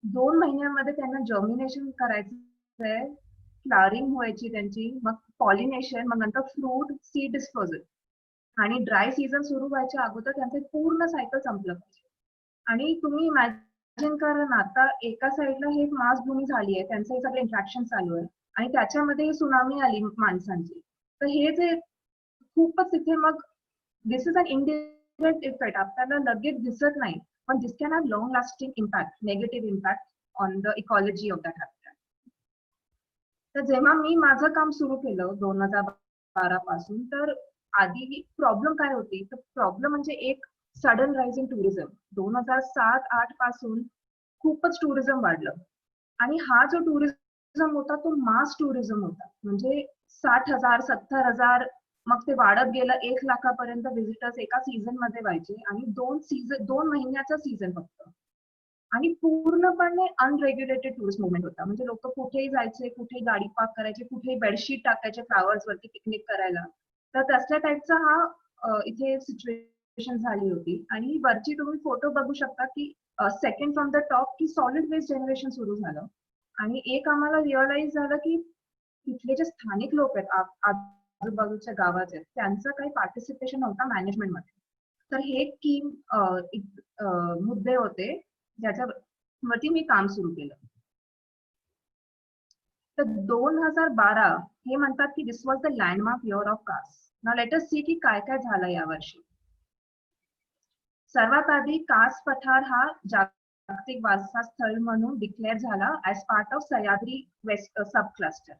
C: 2 महिन्यामध्ये त्यांना जर्मिनेशन करायचं आहे, फ्लावरिंग व्हायची त्यांची, मग पॉलिनेशन, मग नंतर फ्रूट, सीड डिस्पोजल. आणि ड्राय सीझन सुरू व्हायच्या अगोदर त्यांचं पूर्ण सायकल संपलं पाहिजे. आणि तुम्ही इमॅजिन करा ना, आता एका साईडला हे मास ब्लूमिंग झाली आहे, त्यांचं हे सगळं इंट्रॅक्शन चालू आहे आणि त्याच्यामध्ये सुनामी आली माणसांची. तर हे जे खूपच इथे मग this is an indirect effect, आपल्याला लगेच दिसत नाही, पण this can have long lasting impact, negative impact on the ecology of that habitat. तर जेव्हा मी माझं काम सुरू केलं 2012 पासून, तर आधी प्रॉब्लेम काय होती, तर प्रॉब्लेम म्हणजे एक सडन राईज इन टुरिझम. 2007-8 पासून खूपच टुरिझम वाढलं. आणि हा जो टुरिझम होता तो मास टुरिझम होता. म्हणजे 60,000, 70,000, मग ते वाढत गेलं 1 लाखापर्यंत व्हिजिटर्स एका सीझन मध्ये व्हायचे. आणि 2 महिन्याचा सीझन फक्त. आणि पूर्णपणे अनरेग्युलेटेड टुरिस्ट मुवमेंट होता. म्हणजे लोक कुठेही जायचे, कुठेही गाडी पार्क करायचे, कुठेही बेडशीट टाकायचे फ्लावर्स वरती पिकनिक करायला. तर तसल्या टाईपचा हा इथे सिच्युएशन झाली होती. आणि वरची तुम्ही फोटो बघू शकता की सेकंड फ्रॉम द टॉप की सॉलिड वेस्ट जनरेशन सुरू झालं. आणि एक आम्हाला रिअलाइज झालं की तिथले जे स्थानिक लोक आहेत आजूबाजूच्या गावाचे, त्यांचं काही पार्टिसिपेशन नव्हता मॅनेजमेंटमध्ये. तर हे की मुद्दे होते ज्याच्यावरती मी काम सुरू केलं. तर 2012 हे म्हणतात की this was the landmark year of Kaas. Now let us see की काय काय झालं यावर्षी. सर्वात आधी कास पठार हा जागतिक वारसा स्थळ म्हणून डिक्लेअर झाला as part of Sahyadri west sub cluster.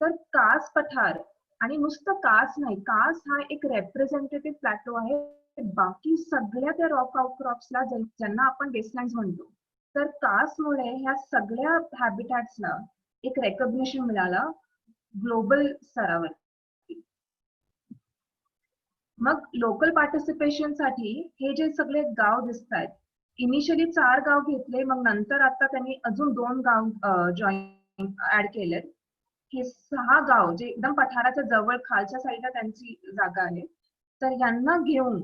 C: तर कास पठार, आणि नुसतं कास नाही, कास हा एक रेप्रेझेंटेटिव्ह प्लॅटो आहे बाकी सगळ्या त्या रॉक आउटक्रॉप्सला ज्यांना आपण बेसलँड्स म्हणतो. तर कासमुळे ह्या सगळ्या हॅबिटॅट्सला एक रेकॉग्निशन मिळाला ग्लोबल स्तरावर. मग लोकल पार्टिसिपेशनसाठी हे जे सगळे गाव दिसत आहेत, इनिशियली 4 गाव घेतले, मग नंतर आता त्यांनी अजून 2 गाव जॉईन ऍड केलेत. हे 6 गाव जे एकदम पठाराच्या जवळ खालच्या साईडला त्यांची जागा आहे, तर यांना घेऊन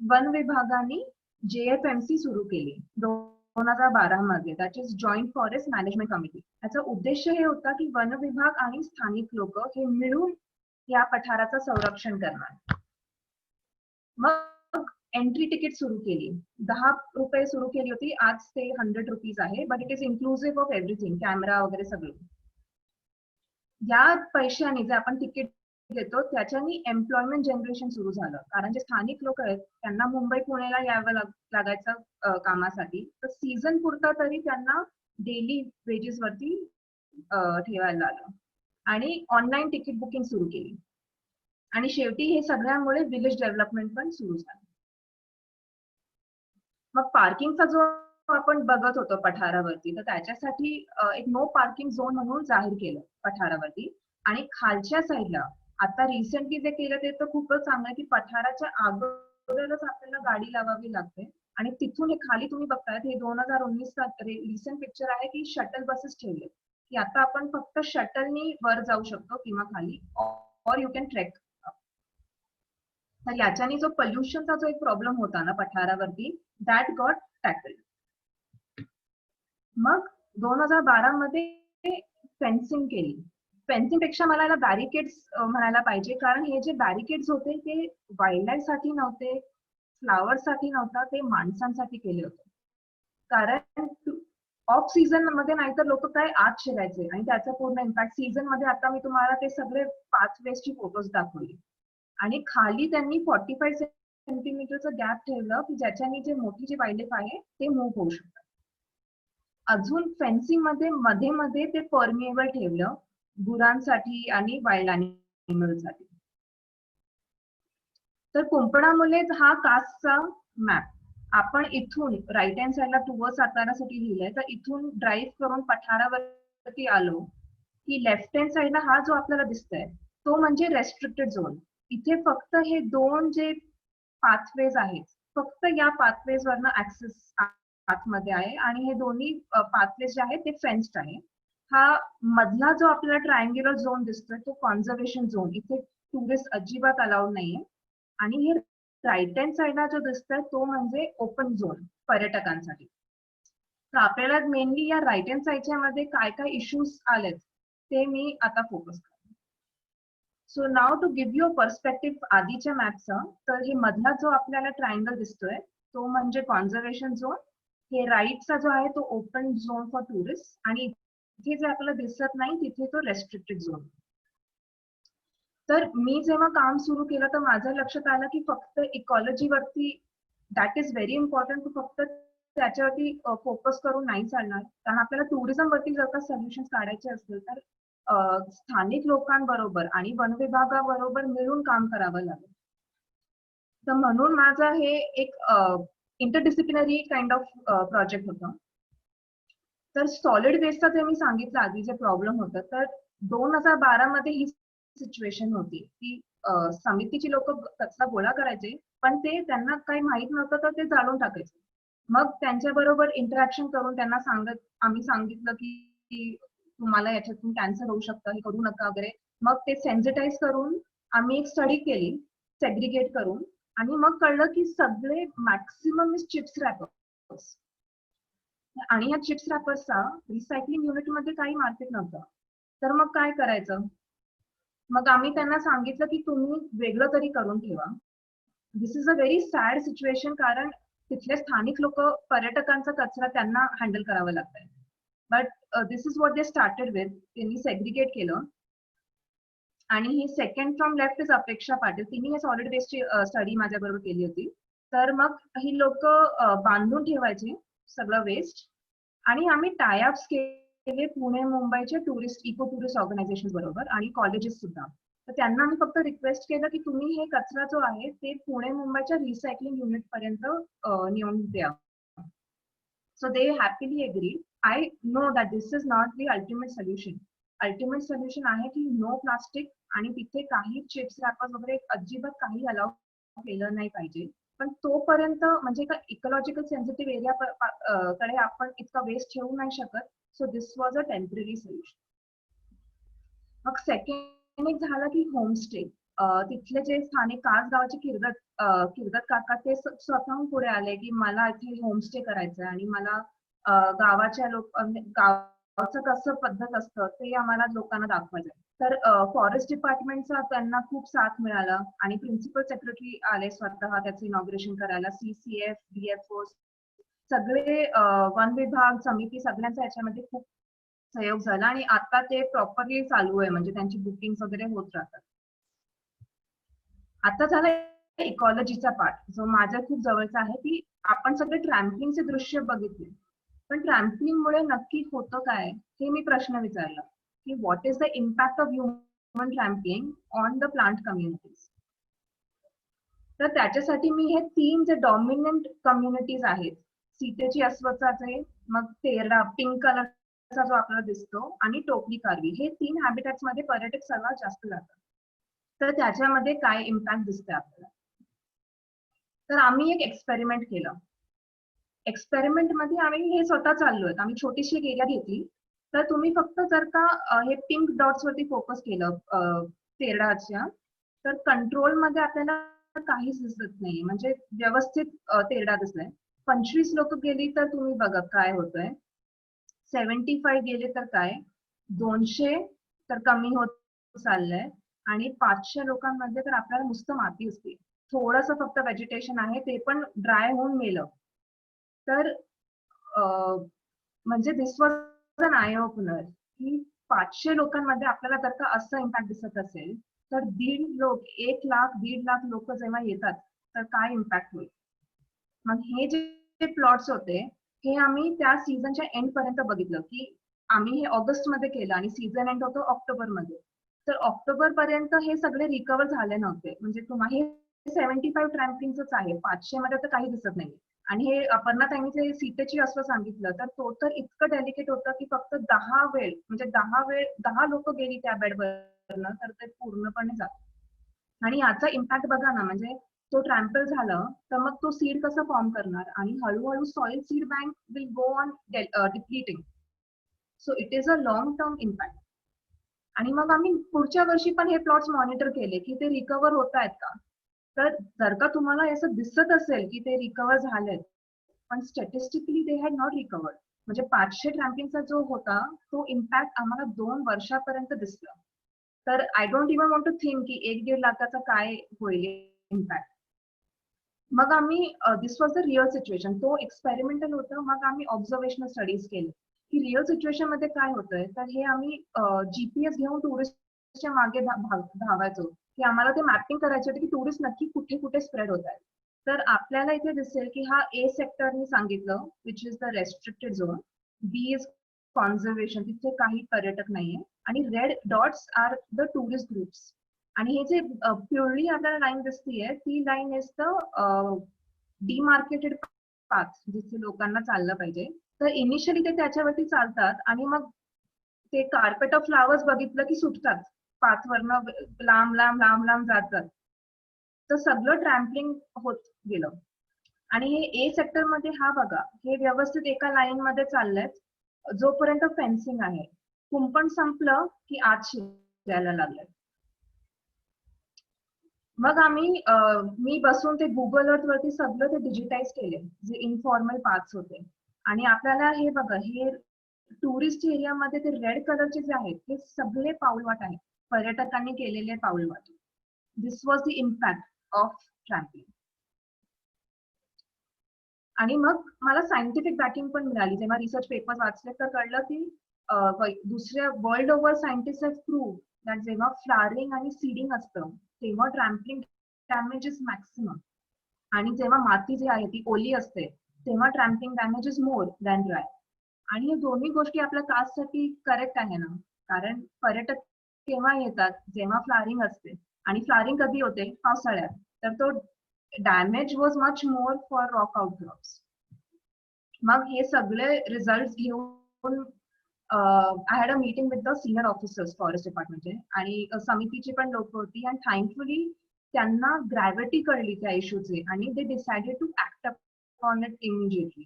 C: वन विभागाने JFMC सुरू केली 2012 मध्ये, that is joint forest management committee. याचा उद्देश हे होता की वन विभाग आणि स्थानिक लोक हे मिळून या पठाराचं संरक्षण करणार. मग एंट्री तिकीट सुरू केली, 10 रुपये सुरू केली होती, आज ते 100 रुपीज आहे, but it is inclusive of everything, camera वगैरे सगळं. या पैशाने जे आपण तिकीट घेतो त्याच्यानी एम्प्लॉयमेंट जनरेशन सुरू झालं, कारण जे स्थानिक लोक आहेत त्यांना मुंबई पुणेला यावं लागायचं कामासाठी. तर सीझन पुरता तरी त्यांना डेली वेजेस वरती ठेवायला आलं आणि ऑनलाईन तिकीट बुकिंग सुरू केली. आणि शेवटी हे सगळ्यामुळे विलेज डेव्हलपमेंट पण सुरू झालं. मग पार्किंगचा जो आपण बघत होतो पठारावरती, तर त्याच्यासाठी एक नो पार्किंग झोन म्हणून जाहीर केलं पठारावरती. आणि खालच्या साईडला आता रिसेंटली जे केलं ते तर खूपच चांगलं की पठाराच्या अगोदरच आपल्याला गाडी लावावी लागते आणि तिथून हे खाली तुम्ही बघताय, हे 2019चा रिसेंट पिक्चर आहे की शटल बसेस ठेवले की आता आपण फक्त शटलनी वर जाऊ शकतो किंवा खाली, ऑर यू कॅन ट्रेक. तर याच्याने जो पोल्युशनचा जो एक प्रॉब्लेम होता ना पठारावरती, दॅट गॉट टॅकल्ड. मग 2012 मध्ये फेन्सिंग केली. फेन्सिंग पेक्षा मला याला बॅरिकेड्स म्हणायला पाहिजे, कारण हे जे बॅरिकेड्स होते ते वाईल्ड लाईफ साठी नव्हते, फ्लावर्स साठी नव्हता, ते माणसांसाठी केले होते. कारण ऑफ सीझन मध्ये नाहीतर लोक काय आत शिरायचे आणि त्याचा पूर्ण इम्पॅक्ट सीझन मध्ये. आता मी तुम्हाला ते सगळे पाथवेजची फोटोज दाखवले आणि खाली त्यांनी 45 सेंटीमीटरचं गॅप ठेवलं की ज्याच्याने जे मोठी जी वाईल्ड लाईफ आहे ते मूव्ह होऊ शकतात. अजून फेन्सिंग मध्ये मध्ये मध्ये ते परमिएबल ठेवलं गुरांसाठी आणि वाईल्ड अॅनिमलसाठी. तर कुंपणामुळे हा कासचा मॅप आपण इथून राईट हँड साईडला टुवर्ड सातारा सिटी लिहिलंय, तर इथून ड्राईव्ह करून पठारावरती आलो की लेफ्ट हँड साईडला हा जो आपल्याला दिसतोय तो म्हणजे रेस्ट्रिक्टेड झोन. इथे फक्त हे 2 जे पाथवेज आहेत, फक्त या पाथवेज वरनं ऍक्सेस आतमध्ये आहे आणि हे दोन्ही पाथवेज जे आहेत ते फेन्स्ड आहे. हा मधला जो आपल्याला ट्रायंग्युलर झोन दिसतोय तो कॉन्झर्वेशन झोन, इथे टुरिस्ट अजिबात अलाउड नाहीये. आणि हे राईट हँड साईडला जो दिसतोय तो म्हणजे ओपन झोन पर्यटकांसाठी. तर आपल्याला मेनली या राईट हँड साईडच्या मध्ये काय काय इश्यूज आलेत ते मी आता फोकस करते. So now to give you perspective आधीच्या मॅपचा, तर हे मधला जो आपल्याला ट्रायंगल दिसतोय तो म्हणजे कॉन्झर्वेशन झोन, हे राईटचा जो आहे तो ओपन झोन फॉर टुरिस्ट आणि इथे जे आपल्याला दिसत नाही तिथे तो रेस्ट्रिक्टेड झोन. तर मी जेव्हा काम सुरू केलं तर माझ्या लक्षात आलं की फक्त इकॉलॉजीवरती दॅट इज व्हेरी इम्पॉर्टंट, फक्त त्याच्यावरती फोकस करून नाही चालणार, कारण आपल्याला टुरिझम वरती जर का सोल्युशन्स काढायचे असतील तर स्थानिक लोकांबरोबर आणि वन विभागाबरोबर मिळून काम करावं लागेल. तर म्हणून माझं हे एक इंटरडिसिप्लिनरी काइंड ऑफ प्रोजेक्ट होतं. तर सॉलिड वेस्टचा जे मी सांगितलं आधी जे प्रॉब्लेम होतं, तर 2012 मध्ये ही सिच्युएशन होती की समितीची लोक कचरा गोळा करायचे पण ते त्यांना काही माहित नव्हतं तर ते जाळून टाकायचे. मग त्यांच्याबरोबर इंटरॅक्शन करून त्यांना आम्ही सांगितलं की तुम्हाला याच्यातून कॅन्सर होऊ शकतं, हे करू नका वगैरे. मग ते सेन्सिटाईज करून आम्ही एक स्टडी केली सेग्रिगेट करून, आणि मग कळलं की सगळे मॅक्सिमम चिप्स रॅपर्स, आणि या चिप्स रॅपर्सचा रिसायकलिंग युनिटमध्ये काही मार्केट नव्हतं. तर मग काय करायचं? मग आम्ही त्यांना सांगितलं की तुम्ही वेगळं तरी करून ठेवा. This is a very sad situation, कारण तिथले स्थानिक लोक, पर्यटकांचा कचरा त्यांना हँडल करावं लागतंय. But this is what they started with. त्यांनी सेग्रिगेट केलं. आणि ही सेकंड फ्रॉम लेफ्ट इज अपेक्षा पाटील, तिने हे सॉलिड वेस्टची स्टडी माझ्याबरोबर केली होती. तर मग ही लोक बांधून ठेवायचे सगळं वेस्ट, आणि आम्ही टायअप्स केले पुणे मुंबईचे इको टुरिस्ट ऑर्गनायझेशन बरोबर आणि कॉलेजेस सुद्धा. तर त्यांना आम्ही फक्त रिक्वेस्ट केलं की तुम्ही हे कचरा जो आहे ते पुणे मुंबईच्या रिसायकलिंग युनिट पर्यंत नेऊन द्या. So they happily agreed. I know that this is not the ultimate solution. Ultimate solution आहे की नो प्लास्टिक, आणि तिथे काही चिप्स रॅपर्स वगैरे अजिबात काही अलाउ केलं नाही पाहिजे. पण तोपर्यंत म्हणजे एका इकोलॉजिकल सेन्सिटिव्ह एरिया कडे आपण इतका वेस्ट ठेवू नाही शकत. So this was a temporary solution. मग सेकंड एक झालं की होमस्टे. तिथले जे स्थानिक कास गावाचे किर्दत काका, ते स्वतःहून पुढे आले की मला इथे होमस्टे करायचं आहे, आणि मला गावाच्या गावचं कसं पद्धत असतं ते आम्हाला लोकांना दाखवायचं आहे. तर फॉरेस्ट डिपार्टमेंटचा त्यांना खूप साथ मिळाला, आणि प्रिन्सिपल सेक्रेटरी आले स्वतः त्याचं इनॉग्रेशन करायला. CCF, DFO सगळे, वन विभाग, समिती, सगळ्यांचा याच्यामध्ये खूप सहयोग झाला, आणि आता ते प्रॉपरली चालू आहे, म्हणजे त्यांची बुकिंग वगैरे होत राहतात. आता झाला इकॉलॉजीचा पार्ट, जो माझ्या खूप जवळचा आहे, की आपण सगळे ट्रॅम्पलिंगचे दृश्य बघितले, पण ट्रॅम्पलिंगमुळे नक्की होतं काय हे मी प्रश्न विचारला, की what is the impact of human ट्रॅम्पलिंग on the plant communities. तर त्याच्यासाठी मी हे 3 जे डॉमिनंट कम्युनिटीज आहेत, सीतेची अस्वचाचे, मग तेरडा पिंक कलरचा जो आपल्याला दिसतो, आणि टोपली कारवी, हे 3 हॅबिटॅट्स मध्ये पर्यटक सर्वात जास्त जातात. तर त्याच्यामध्ये काय इम्पॅक्ट दिसतंय आपल्याला. तर आम्ही एक एक्सपेरिमेंट केलं. एक्सपेरिमेंट मध्ये आम्ही हे स्वतः चाललोय. आम्ही छोटीशी एक एरिया घेतली. तर तुम्ही फक्त जर का हे पिंक डॉट्स वरती फोकस केलं तेरडाच्या, तर कंट्रोल मध्ये आपल्याला काहीच दिसत नाही, म्हणजे व्यवस्थित तेरडा दिसलाय. 25 लोक गेली तर तुम्ही बघा काय होतंय. 75 गेले तर काय, 200 तर कमी होत चाललंय, आणि 500 लोकांमध्ये तर आपल्याला नुसतं माती असते. थोडंसं फक्त व्हेजिटेशन आहे, ते पण ड्राय होऊन मेलं. तर म्हणजे दिस वॉज अन आय ओपनर, की 500 लोकांमध्ये आपल्याला जर का असं इम्पॅक्ट दिसत असेल, तर 1 लाख 1.5 लाख लोक जेव्हा येतात तर काय इम्पॅक्ट होईल. मग हे जे प्लॉट्स होते, हे आम्ही त्या सीझनच्या एंड पर्यंत बघितलं, की आम्ही हे ऑगस्ट मध्ये केलं, आणि सीझन एंड होतो ऑक्टोबर मध्ये. तर ऑक्टोबर पर्यंत हे सगळे रिकवर झाले नव्हते. म्हणजे तुम्हाला हे 75 ट्रॅम्पलिंगच आहे, 500 मध्ये तर काही दिसत नाही. आणि हे अपर्णा ताईंनी जे सीतेची अस्व सांगितलं, तर तो तर इतकं डेलिकेट होतं की फक्त 10 लोक गेली त्या बेडवरनं तर ते पूर्णपणे जात. आणि याचा इम्पॅक्ट बघा ना, म्हणजे तो ट्रॅम्पल झालं तर मग तो सीड कसं फॉर्म करणार, आणि हळूहळू soil seed bank will go on depleting. So it is a long term impact. आणि मग आम्ही पुढच्या वर्षी पण हे प्लॉट्स मॉनिटर केले की ते रिकवर होत आहेत का. तर जर का तुम्हाला असं दिसत असेल की ते रिकवर झालेत, पण statistically they had not recovered. म्हणजे 500 ट्रॅम्पिंगचा जो होता तो इम्पॅक्ट आम्हाला 2 वर्षापर्यंत दिसला. तर I don't even want to think की 1-1.5 लाखाचा काय होईल इम्पॅक्ट. मग आम्ही this was the real situation. तो एक्सपेरिमेंटल होतं. मग आम्ही ऑब्झर्वेशनल स्टडीज केले की रिअल सिच्युएशन मध्ये काय होतंय. तर हे आम्ही GPS घेऊन टुरिस्टच्या मागे धावायचो, की आम्हाला ते मॅपिंग करायचे होते की टुरिस्ट नक्की कुठे कुठे स्प्रेड होत आहेत. तर आपल्याला इथे दिसेल की हा A सेक्टरनी सांगितलं, which is the restricted zone. B is conservation, तिथे काही पर्यटक नाहीये, आणि red dots are the tourist groups. आणि हे जे प्युअरली आपल्याला लाईन दिसतीये, ती line is the demarcated path, जिथे लोकांना चाललं पाहिजे. तर इनिशियली ते त्याच्यावरती चालतात, आणि मग ते कार्पेट ऑफ फ्लावर्स बघितलं की सुटतात पाथवरनं, लांब लांब लांब लांब जातात. तर सगळं ट्रॅम्पलिंग होत गेलं. आणि हे ए सेक्टर मध्ये हा बघा, हे व्यवस्थित एका लाईन मध्ये चाललंय जोपर्यंत फेन्सिंग आहे. कुंपण संपलं की आत शिरायला लागलंय. मग मी बसून ते गुगल अर्थ वरती सगळं ते डिजिटाईज केले, जे इनफॉर्मल पाथ्स होते. आणि आपल्याला हे बघा, हे टुरिस्ट एरियामध्ये ते रेड कलरचे जे आहेत ते सगळे पाऊलवाट आहेत, पर्यटकांनी केलेले पाऊलवाट. This was the impact of trampling. आणि मग मला सायंटिफिक बॅकिंग पण मिळाली. जेव्हा रिसर्च पेपर्स वाचले तर कळलं की दुसऱ्या world over scientist have prove that जेव्हा फ्लॉवरिंग आणि सीडिंग असतं तेव्हा ट्रॅम्पलिंग डॅमेज इज मॅक्सिमम. आणि जेव्हा माती जी आहे ती ओली असते तेव्हा ट्रॅम्पलिंग damage is more than dry. आणि हे दोन्ही गोष्टी आपल्या कास्टसाठी करेक्ट आहे ना, कारण पर्यटक केव्हा येतात, जेव्हा फ्लॉवरिंग असते. आणि फ्लॉवरिंग कधी होते? पावसाळ्यात. तर तो damage was much more for rock outcrops. मग हे सगळे रिझल्ट घेऊन I had a meeting with the senior officers forest डिपार्टमेंटचे, आणि समितीची पण लोक होती. अँड थँकफुली त्यांना ग्रॅव्हिटी कळली त्या इश्यूचे आणि they decided to act on it immediately.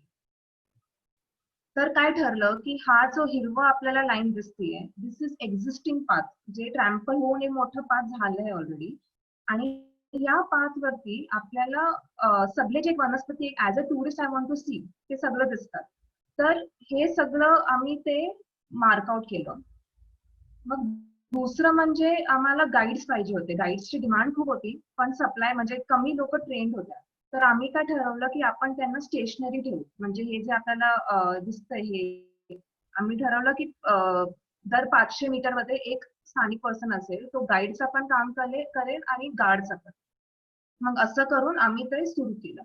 C: तर काय ठरलं की हा जो हिरवा आपल्याला लाईन दिसतीये, दिस इज एक्झिस्टिंग पाथ, जे ट्रॅम्पल होऊन एक मोठं पाथ झालंय ऑलरेडी. आणि या पाथ वरती आपल्याला सगळे जे वनस्पती as a tourist I want to see ते सगळं दिसतात. तर हे सगळं आम्ही ते मार्कआउट केलं. मग दुसरं म्हणजे आम्हाला गाईड्स पाहिजे होते. गाईड्सची डिमांड खूप होती, पण सप्लाय म्हणजे कमी लोक ट्रेंड होत्या. तर आम्ही काय ठरवलं की आपण त्यांना स्टेशनरी ठेवू. म्हणजे हे जे आपल्याला दिसतंय हे, आम्ही ठरवलं की दर 500 मीटर मध्ये एक स्थानिक पर्सन असेल, तो गाईडचं पण काम करेल आणि गार्डचं पण. मग असं करून आम्ही ते सुरू केलं.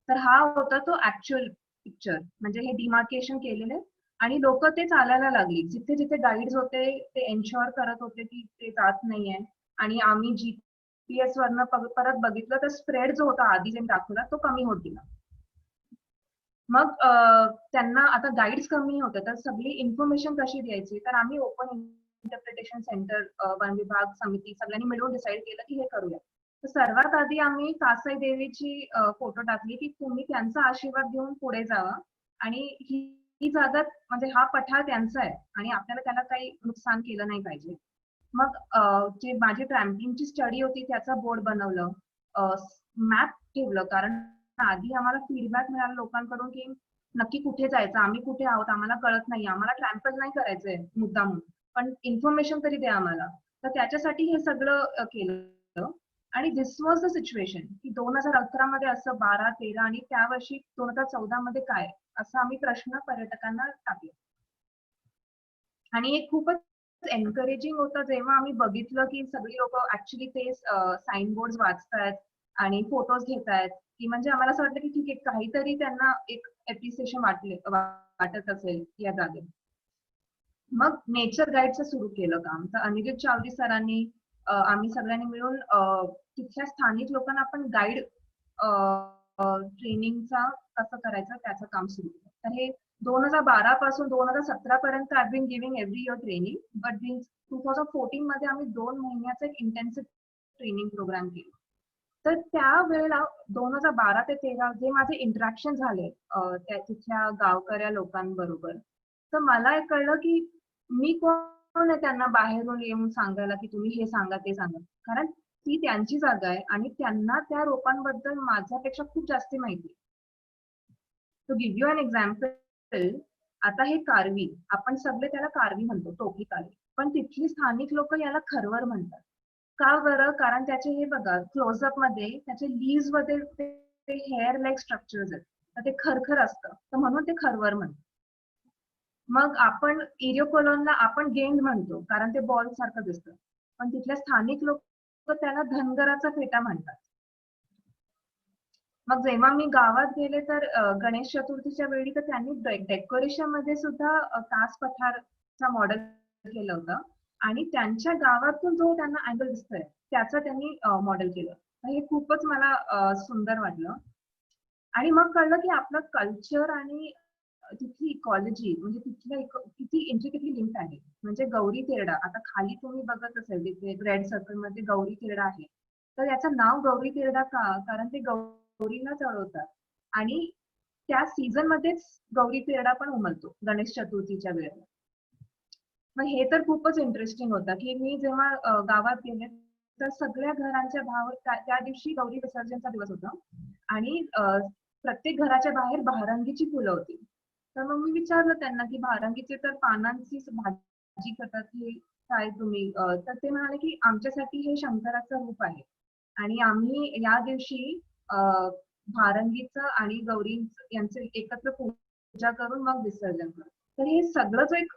C: तर हा होता तो ऍक्च्युअल पिक्चर, म्हणजे हे डिमार्केशन केलेलं आहे. आणि लोक ते चालायला लागली. जिथे जिथे गाईड्स होते ते एन्श्योर करत होते की ते जात नाहीये. आणि आम्ही जीपीएस वरनं परत बघितलं तर स्प्रेड जो होता आधी जे दाखवला तो कमी होत गेला. मग त्यांना आता गाईड्स कमी होते, तर सगळी इन्फॉर्मेशन कशी द्यायची, तर आम्ही ओपन इंटरप्रिटेशन सेंटर, वन विभाग, समिती सगळ्यांनी मिळून डिसाईड केलं की हे करूया. तर सर्वात आधी आम्ही कासाई देवीची फोटो टाकली की तुम्ही त्यांचा आशीर्वाद घेऊन पुढे जावा. आणि ही जागा म्हणजे हा पठार त्यांचा आहे आणि आपल्याला त्याला काही नुकसान केलं नाही पाहिजे. मग जे माझी ट्रॅम्पलिंगची स्टडी होती त्याचा बोर्ड बनवलं, मॅप ठेवलं, कारण आधी आम्हाला फीडबॅक मिळाला लोकांकडून की नक्की कुठे जायचं, आम्ही कुठे आहोत, आम्हाला कळत नाही, आम्हाला ट्रॅम्पल नाही करायचंय मुद्दामून, पण इन्फॉर्मेशन तरी द्या आम्हाला. तर त्याच्यासाठी हे सगळं केलं. आणि दिस वॉज द सिच्युएशन की 2011 मध्ये असं, 12, 13 आणि त्या वर्षी 2014 मध्ये काय, असं आम्ही प्रश्न पर्यटकांना टाकले. आणि हे खूपच एनकरेजिंग होतं जेव्हा आम्ही बघितलं की सगळी लोक ऍक्च्युली ते साईन बोर्ड वाचतायत आणि फोटोज घेतायत, की म्हणजे आम्हाला असं वाटलं की ठीक आहे, काहीतरी त्यांना एक एप्रिसिएशन वाटत असेल या जागेत. मग नेचर गाईडचं सुरू केलं काम. तर अनिकेत चावरी सरांनी आम्ही सगळ्यांनी मिळून तिथल्या स्थानिक लोकांना आपण गाईड ट्रेनिंगचा कसं करायचं त्याचं काम सुरू केलं. तर हे 2012 पासून 2017 पर्यंत I been giving every year training, but 2014 मध्ये आम्ही 2 महिन्याचा एक इंटेन्सिव्ह ट्रेनिंग प्रोग्राम केला. तर त्यावेळेला 2012 ते 13 जे माझे इंटरॅक्शन झाले तिथल्या गावकऱ्या लोकांबरोबर, तर मला एक कळलं की मी कोण आहे त्यांना बाहेरून येऊन सांगायला की तुम्ही हे सांगा ते सांगा. कारण ती त्यांची जागा आहे आणि त्यांना त्या रोपांबद्दल माझ्यापेक्षा खूप जास्त माहिती आहे. To give you an example, आता हे कारवी, आपण सगळे त्याला कारवी म्हणतो, टोपी कारवी, पण तिथली स्थानिक लोक याला खरवर म्हणतात. का बरं? कारण त्याचे हे बघा, क्लोजअप मध्ये त्याचे लीव्स मध्ये ते हेअर लाईक स्ट्रक्चर्स आहेत, तर ते खरखर असतं, तर म्हणून ते खरवर म्हणतात. मग आपण इरिओकोलॉनला आपण गेंड म्हणतो कारण ते बॉल सारखं दिसतं, पण तिथल्या स्थानिक लोक त्याला धनगराचा फेटा म्हणतात. मग जेव्हा मी गावात गेले तर गणेश चतुर्थीच्या वेळी तर त्यांनी डेकोरेशन मध्ये सुद्धा कास पठारचा मॉडेल केलं होतं आणि त्यांच्या गावातून जो त्यांना अँगल दिसतोय त्याचं त्यांनी मॉडेल केलं. हे खूपच मला सुंदर वाटलं. आणि मग कळलं की आपलं कल्चर आणि तिथली इकॉलॉजी म्हणजे तिथल्या किती इंट्रिकेटली लिंक आहे. म्हणजे गौरी तेरडा, आता खाली तुम्ही बघत असेल तिथे रेड सर्कल मध्ये गौरी तेरडा आहे, तर याचं नाव गौरी तेरडा का? कारण ते गौरींना चढवतात आणि त्या सीझन मध्येच गौरी पेरडा पण उमलतो गणेश चतुर्थीच्या वेळेला. मग हे तर खूपच इंटरेस्टिंग होतं की मी जेव्हा गावात गेले तर सगळ्या घरांच्या बाहेर त्या दिवशी गौरी विसर्जनचा दिवस होता आणि प्रत्येक घराच्या बाहेर भारंगीची फुलं होती. तर मग मी विचारलं त्यांना की भारंगीचे तर पानांची भाजी करतात हे काय तुम्ही, तर ते म्हणाले की आमच्यासाठी हे शंकराचं रूप आहे आणि आम्ही या दिवशी भारंगीचं आणि गौरी यांचे एकत्र पूजा करून मग विसर्जन करतो. तर हे सगळंच एक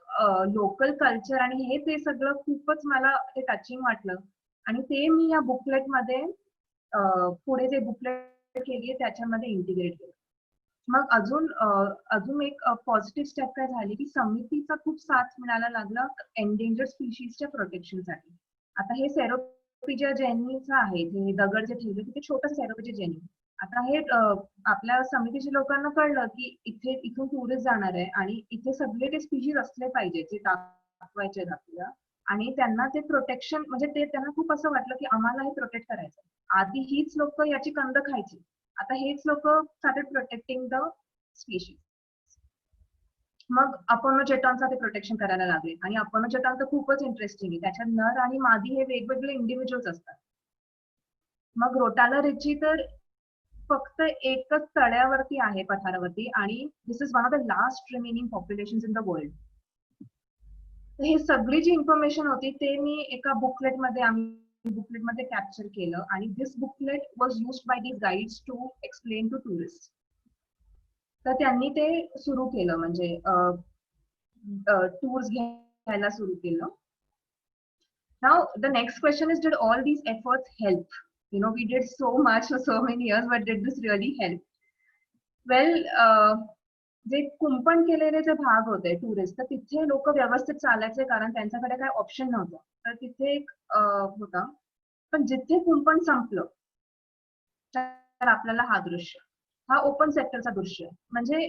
C: लोकल कल्चर आणि हे ते सगळं खूपच मला ते टचिंग वाटलं आणि ते मी या बुकलेटमध्ये पुढे जे बुकलेट केली आहे त्याच्यामध्ये इंटिग्रेट केलं. मग अजून एक पॉझिटिव्ह स्टेप काय झाली की समितीचा खूप साथ मिळायला लागला एंडेंजर्ड स्पीशीजच्या प्रोटेक्शनसाठी. आता हे सेरोपिजिया जेनीचं आहे, जे दगड जे ठेवले ते छोटं सेरोपिजिया जेनी. आता हे आपल्या समितीच्या लोकांना कळलं की इथून टुरिस्ट जाणार आहे आणि इथे सगळे ते स्पीशीज असले पाहिजे जे दाखवायचे आहेत आपल्याला आणि त्यांना ते प्रोटेक्शन म्हणजे ते त्यांना खूप असं वाटलं की आम्हाला हे प्रोटेक्ट करायचं. आधी हीच लोक याची कंद खायची, आता हेच लोक स्टार्टेड प्रोटेक्टिंग द स्पीशीज. मग अपोनोजेटॉनचा ते प्रोटेक्शन करायला लागले आणि अपोनोजेटॉन तर खूपच इंटरेस्टिंग आहे. त्याच्यात नर आणि मादी हे वेगवेगळे इंडिव्हिज्युअल्स असतात. मग रोटाला रिची तर फक्त एकच तळ्यावरती आहे पठारावरती आणि this is one of the last remaining population in the world. हे सगळी जी इन्फॉर्मेशन होती ते मी एका बुकलेटमध्ये कॅप्चर केलं आणि this booklet was used by these guides to explain to tourist. तर त्यांनी ते सुरू केलं म्हणजे टूर्स घ्यायला सुरू केलं. Now the next question is, did all these efforts help? We did so much for so many years, but did this really help? Well, जे कुंपण केलेले जे भाग होते टुरिस्ट, तर तिथे लोक व्यवस्थित चालायचे कारण त्यांच्याकडे काही ऑप्शन नव्हतं. तर तिथे एक होता, पण जिथे कुंपण संपलं तर आपल्याला हा ओपन सेक्टरचा दृश्य म्हणजे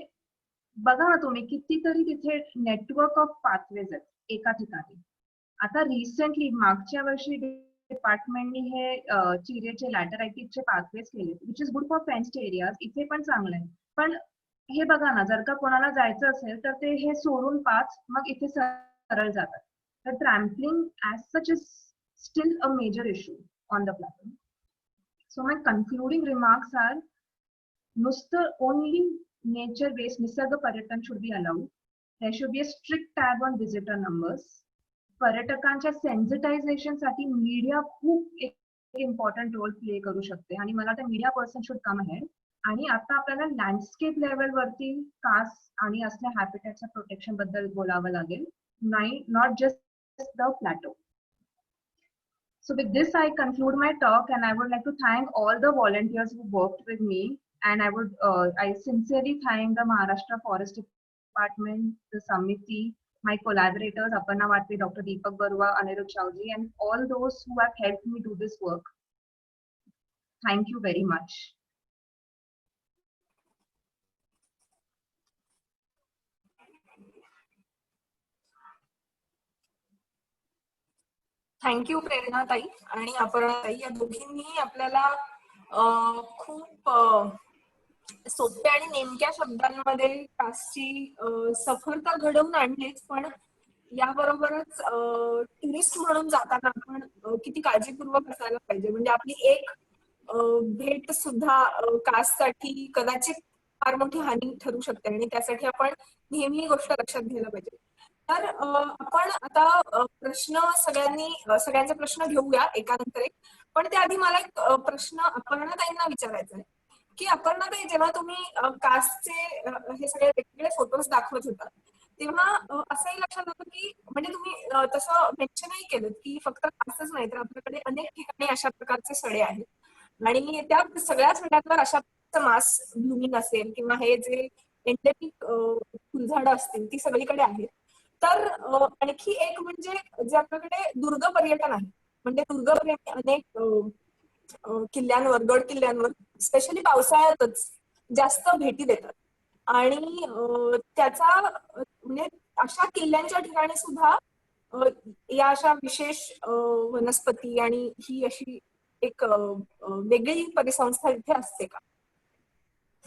C: बघा ना तुम्ही, कितीतरी तिथे नेटवर्क ऑफ पाथवेज आहेत एका ठिकाणी. आता रिसेंटली मागच्या वर्षी डिपार्टमेंटनी हे चिरेचे लॅटराइटिसचे पाथवेज केले, which is good for fenced areas. इथे पण चांगलं आहे, पण हे बघा ना, जर का कोणाला जायचं असेल तर ते हे सोडून पाच मग इथे सरळ जातात. तर trampling as such is still a major issue on the platform. So my concluding remarks are, नुसतं ओनली नेचर बेस्ड निसर्ग पर्यटन should be allowed. There should be a strict tab on visitor numbers. पर्यटकांच्या sensitisation साठी media खूप एक important role play करू शकते आणि मला वाटतं media person should come ahead. आणि आता आपल्याला लँडस्केप लेवलवरती कास्ट आणि असल्या हॅबिटॅटच्या प्रोटेक्शन बद्दल बोलावं लागेल, not just the plateau. So with this, I conclude my talk, and I would like to thank all the volunteers who worked with me, and I sincerely thank the Maharashtra Forest Department, the Samiti, my collaborators, Aparna Watve, Dr. Deepak Barua, Anirudh Chowji, and all those who have helped me do this work. Thank you very much.
A: Thank you प्रेरणाताई आणि अपर्णाताई, या दोघींनी आपल्याला खूप सोप्या आणि नेमक्या शब्दांमध्ये कास्टची सफलता घडवून आणलीच, पण याबरोबरच टुरिस्ट म्हणून जाताना आपण किती काळजीपूर्वक असायला पाहिजे. म्हणजे आपली एक भेट सुद्धा कास्टसाठी कदाचित फार मोठी हानी ठरू शकते आणि त्यासाठी आपण नेहमी ही गोष्ट लक्षात घ्यायला पाहिजे. तर आपण आता सगळ्यांचे प्रश्न घेऊया एकानंतर एक, पण त्याआधी मला एक प्रश्न अपर्णाताईंना विचारायचा आहे की अपर्णाताई, जेव्हा तुम्ही कास्टचे हे सगळे वेगवेगळे फोटोज दाखवत होता तेव्हा असंही लक्षात होतं की म्हणजे तुम्ही तसं मेन्शनही केलं की फक्त कास्टच नाही तर आपल्याकडे अनेक ठिकाणी अशा प्रकारचे सडे आहेत आणि त्या सगळ्या सड्यांवर अशा मास ब्लूमिंग असेल किंवा हे जे एंडेमिक फुलझाडं असतील ती सगळीकडे आहेत. तर आणखी एक म्हणजे जे आपल्याकडे दुर्ग पर्यटन आहे, म्हणजे दुर्गप्रेमी अनेक किल्ल्यांवर, गड किल्ल्यांवर स्पेशली पावसाळ्यातच जास्त भेटी देतात आणि त्याचा म्हणजे अशा किल्ल्यांच्या ठिकाणी सुद्धा या अशा विशेष वनस्पती आणि ही अशी एक वेगळी परिसंस्था इथे असते का?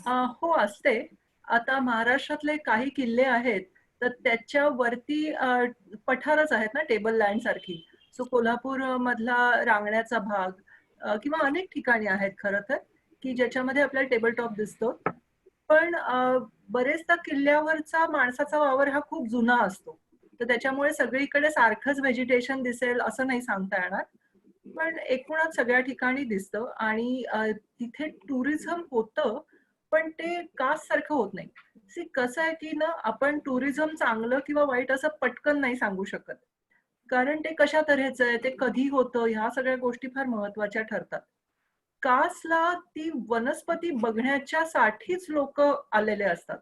B: हो असते. आता महाराष्ट्रातले काही किल्ले आहेत तर त्याच्यावरती पठारच आहेत ना, टेबल लँड सारखी. सो कोल्हापूर मधला रांगण्याचा भाग किंवा अनेक ठिकाणी आहेत खरं तर, की ज्याच्यामध्ये आपल्याला टेबल टॉप दिसतो. पण बरेचदा किल्ल्यावरचा माणसाचा वावर हा खूप जुना असतो, तर त्याच्यामुळे सगळीकडे सारखंच व्हेजिटेशन दिसेल असं नाही सांगता येणार. पण एकूणच सगळ्या ठिकाणी दिसतं आणि तिथे टुरिझम होतं, पण ते कास्ट सारखं होत नाही. सी कसं आहे की ना, आपण टुरिझम चांगलं किंवा वाईट असं पटकन नाही सांगू शकत. कारण ते कशा तऱ्हेचं आहे, ते कधी होतं, ह्या सगळ्या गोष्टी फार महत्त्वाच्या ठरतात. कासला ती वनस्पती बघण्याच्यासाठीच लोकं आलेले असतात.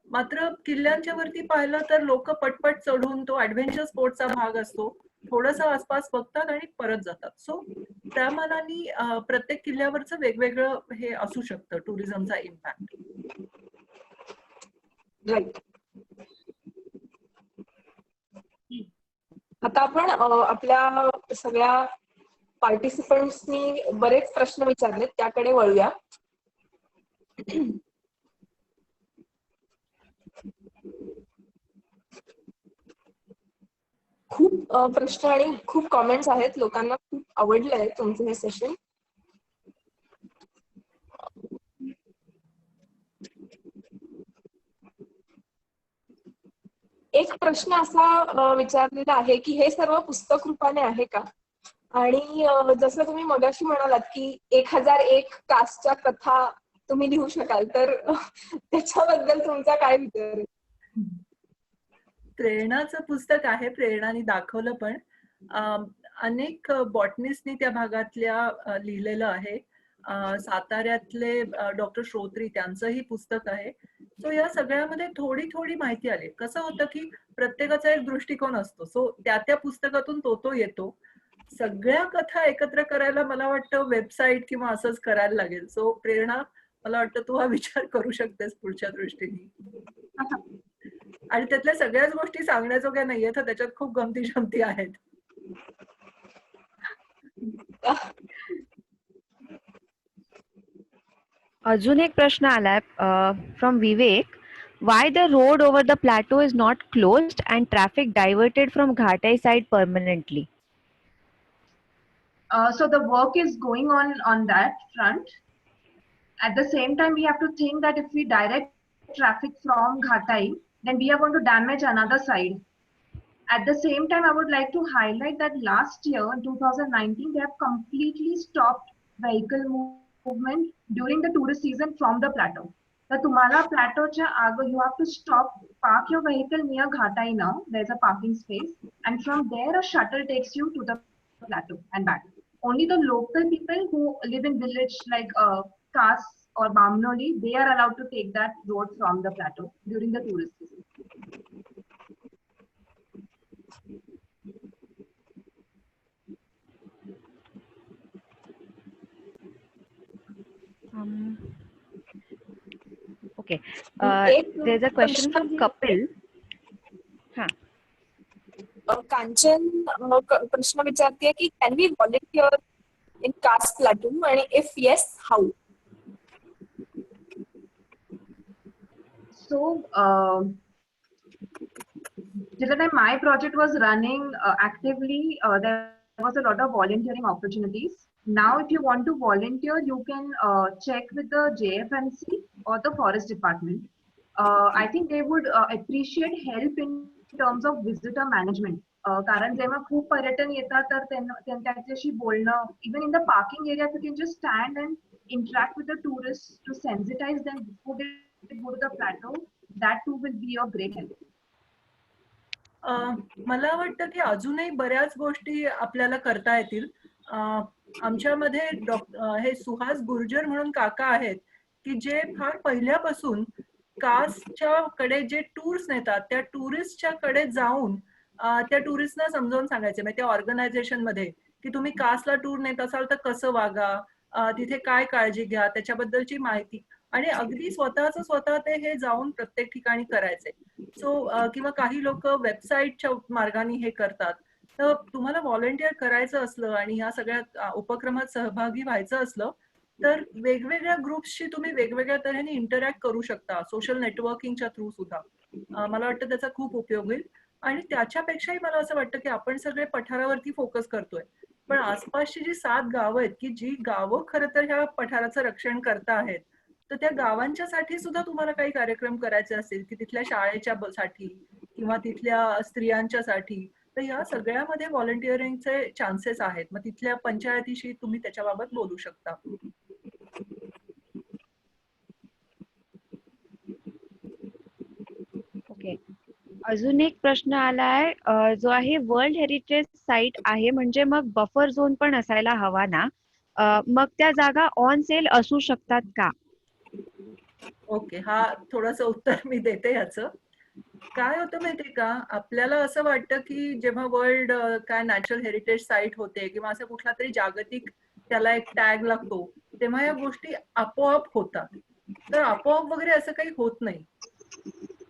B: मात्र किल्ल्यांच्या वरती पाहिलं तर लोकं पटपट चढून तो एडव्हेंचर स्पोर्ट्सचा भाग असतो. थोडंसं आसपास बघतात आणि परत जातात. सो त्या मानाने प्रत्येक किल्ल्यावरचं वेगवेगळं हे असू शकतं टुरिझमचा इम्पॅक्ट.
A: राईट. आता आपण आपल्या सगळ्या पार्टिसिपंट्सनी बरेच प्रश्न विचारलेत, त्याकडे वळूया. खूप प्रश्न आणि खूप कॉमेंट्स आहेत. लोकांना खूप आवडलंय तुमचं हे सेशन. एक प्रश्न असा विचारलेला आहे की हे सर्व पुस्तक रूपाने आहे का? आणि जसं तुम्ही मगाशी म्हणालात की 1001 कास्टच्या कथा तुम्ही लिहू शकाल, तर त्याच्याबद्दल तुमचा काय विचार आहे?
B: प्रेरणाचं पुस्तक आहे, प्रेरणाने दाखवलं पण. अनेक बॉटनिस्टनी त्या भागातल्या लिहिलेलं आहे. साताऱ्यातले डॉक्टर श्रोत्री त्यांचंही पुस्तक आहे. सो या सगळ्यामध्ये थोडी थोडी माहिती आली. कसं होतं की प्रत्येकाचा एक दृष्टिकोन असतो. सो त्या त्या पुस्तकातून तो येतो. सगळ्या कथा एकत्र करायला मला वाटतं वेबसाईट किंवा असंच करायला लागेल. सो प्रेरणा, मला वाटतं तू हा विचार करू शकतेस पुढच्या दृष्टीने. आणि त्यातल्या सगळ्याच गोष्टी सांगण्याजोग्या नाहीये, तर त्याच्यात खूप गमती जमती आहेत.
D: अजून एक प्रश्न आलाय from Vivek. Why the road over the plateau is not closed and traffic diverted from Ghatai side permanently?
C: So the work is going on that front. At the same time, we have to think that if we direct traffic from Ghatai, then we are going to damage another side. At the same time, I would like to highlight that last year, in 2019, they have completely stopped vehicle movement during the tourist season from the plateau. तर तुम्हाला प्लॅटोच्या you have to stop, park your vehicle near Ghatai now. There's a parking space, and from there a shuttle takes you to the plateau and back. Only the local people who live in village like Kas or Bamnoli, they are allowed to take that road from the plateau during the tourist season.
D: Okay. There's a question from Kapil.
A: Kanchan प्रश्न विचारते की can we volunteer in Kaas plateau, आणि if yes, how?
C: So, till the time my project was running actively, there was a lot of volunteering opportunities. Now, if you want to volunteer, you can check with the JFMC or the Forest Department. I think they would appreciate help in terms of visitor management. कारण जेव्हा खूप पर्यटन येतात तर त्यांच्याशी बोलणं, even in the parking areas, you can just stand and interact with the tourists to sensitize them before they go to the plateau. That too will be of great help.
B: मला वाटतं की अजूनही बऱ्याच गोष्टी आपल्याला करता येतील. आमच्यामध्ये हे सुहास गुर्जर म्हणून काका आहेत की जे फार पहिल्यापासून कासच्या कडे जे टूर्स नेतात त्या टुरिस्टच्या कडे जाऊन त्या टुरिस्टना समजावून सांगायचे, म्हणजे त्या ऑर्गनायझेशन मध्ये, की तुम्ही कासला टूर नेत असाल तर कसं वागा, तिथे काय काळजी घ्या, त्याच्याबद्दलची माहिती. आणि अगदी स्वतः ते हे जाऊन प्रत्येक ठिकाणी करायचे. सो किंवा काही लोक वेबसाईटच्या मार्गाने हे करतात. तर तुम्हाला व्हॉलंटिअर करायचं असलं आणि ह्या सगळ्या उपक्रमात सहभागी व्हायचं असलं तर वेगवेगळ्या ग्रुप्सशी तुम्ही वेगवेगळ्या तऱ्हेने इंटरॅक्ट करू शकता, सोशल नेटवर्किंगच्या थ्रू सुद्धा. मला वाटतं त्याचा खूप उपयोग होईल. आणि त्याच्यापेक्षाही मला असं वाटतं की आपण सगळे पठारावरती फोकस करतोय, पण आसपासची जी 7 गावं आहेत की जी गावं खरं तर ह्या पठाराचं रक्षण करता आहेत, तर त्या गावांच्यासाठी सुद्धा तुम्हाला काही कार्यक्रम करायचे असतील की तिथल्या शाळेच्या साठी किंवा तिथल्या स्त्रियांच्यासाठी, तर या सगळ्यामध्ये व्हॉलंटिअरिंगचे चान्सेस आहेत. मग तिथल्या पंचायतीशी तुम्ही त्याच्याबाबत बोलू शकता.
D: ओके. अजून एक प्रश्न आलाय जो आहे वर्ल्ड हेरिटेज साईट आहे म्हणजे मग बफर झोन पण असायला हवा ना? मग त्या जागा ऑन सेल असू शकतात का?
B: ओके, हा थोडंसं उत्तर मी देते ह्याचं. काय होतं माहितीये का, आपल्याला असं वाटतं की जेव्हा वर्ल्ड काय नॅचरल हेरिटेज साईट होते किंवा असं कुठला तरी जागतिक त्याला एक टॅग लागतो, तेव्हा या गोष्टी आपोआप होतात. तर आपोआप वगैरे असं काही होत नाही.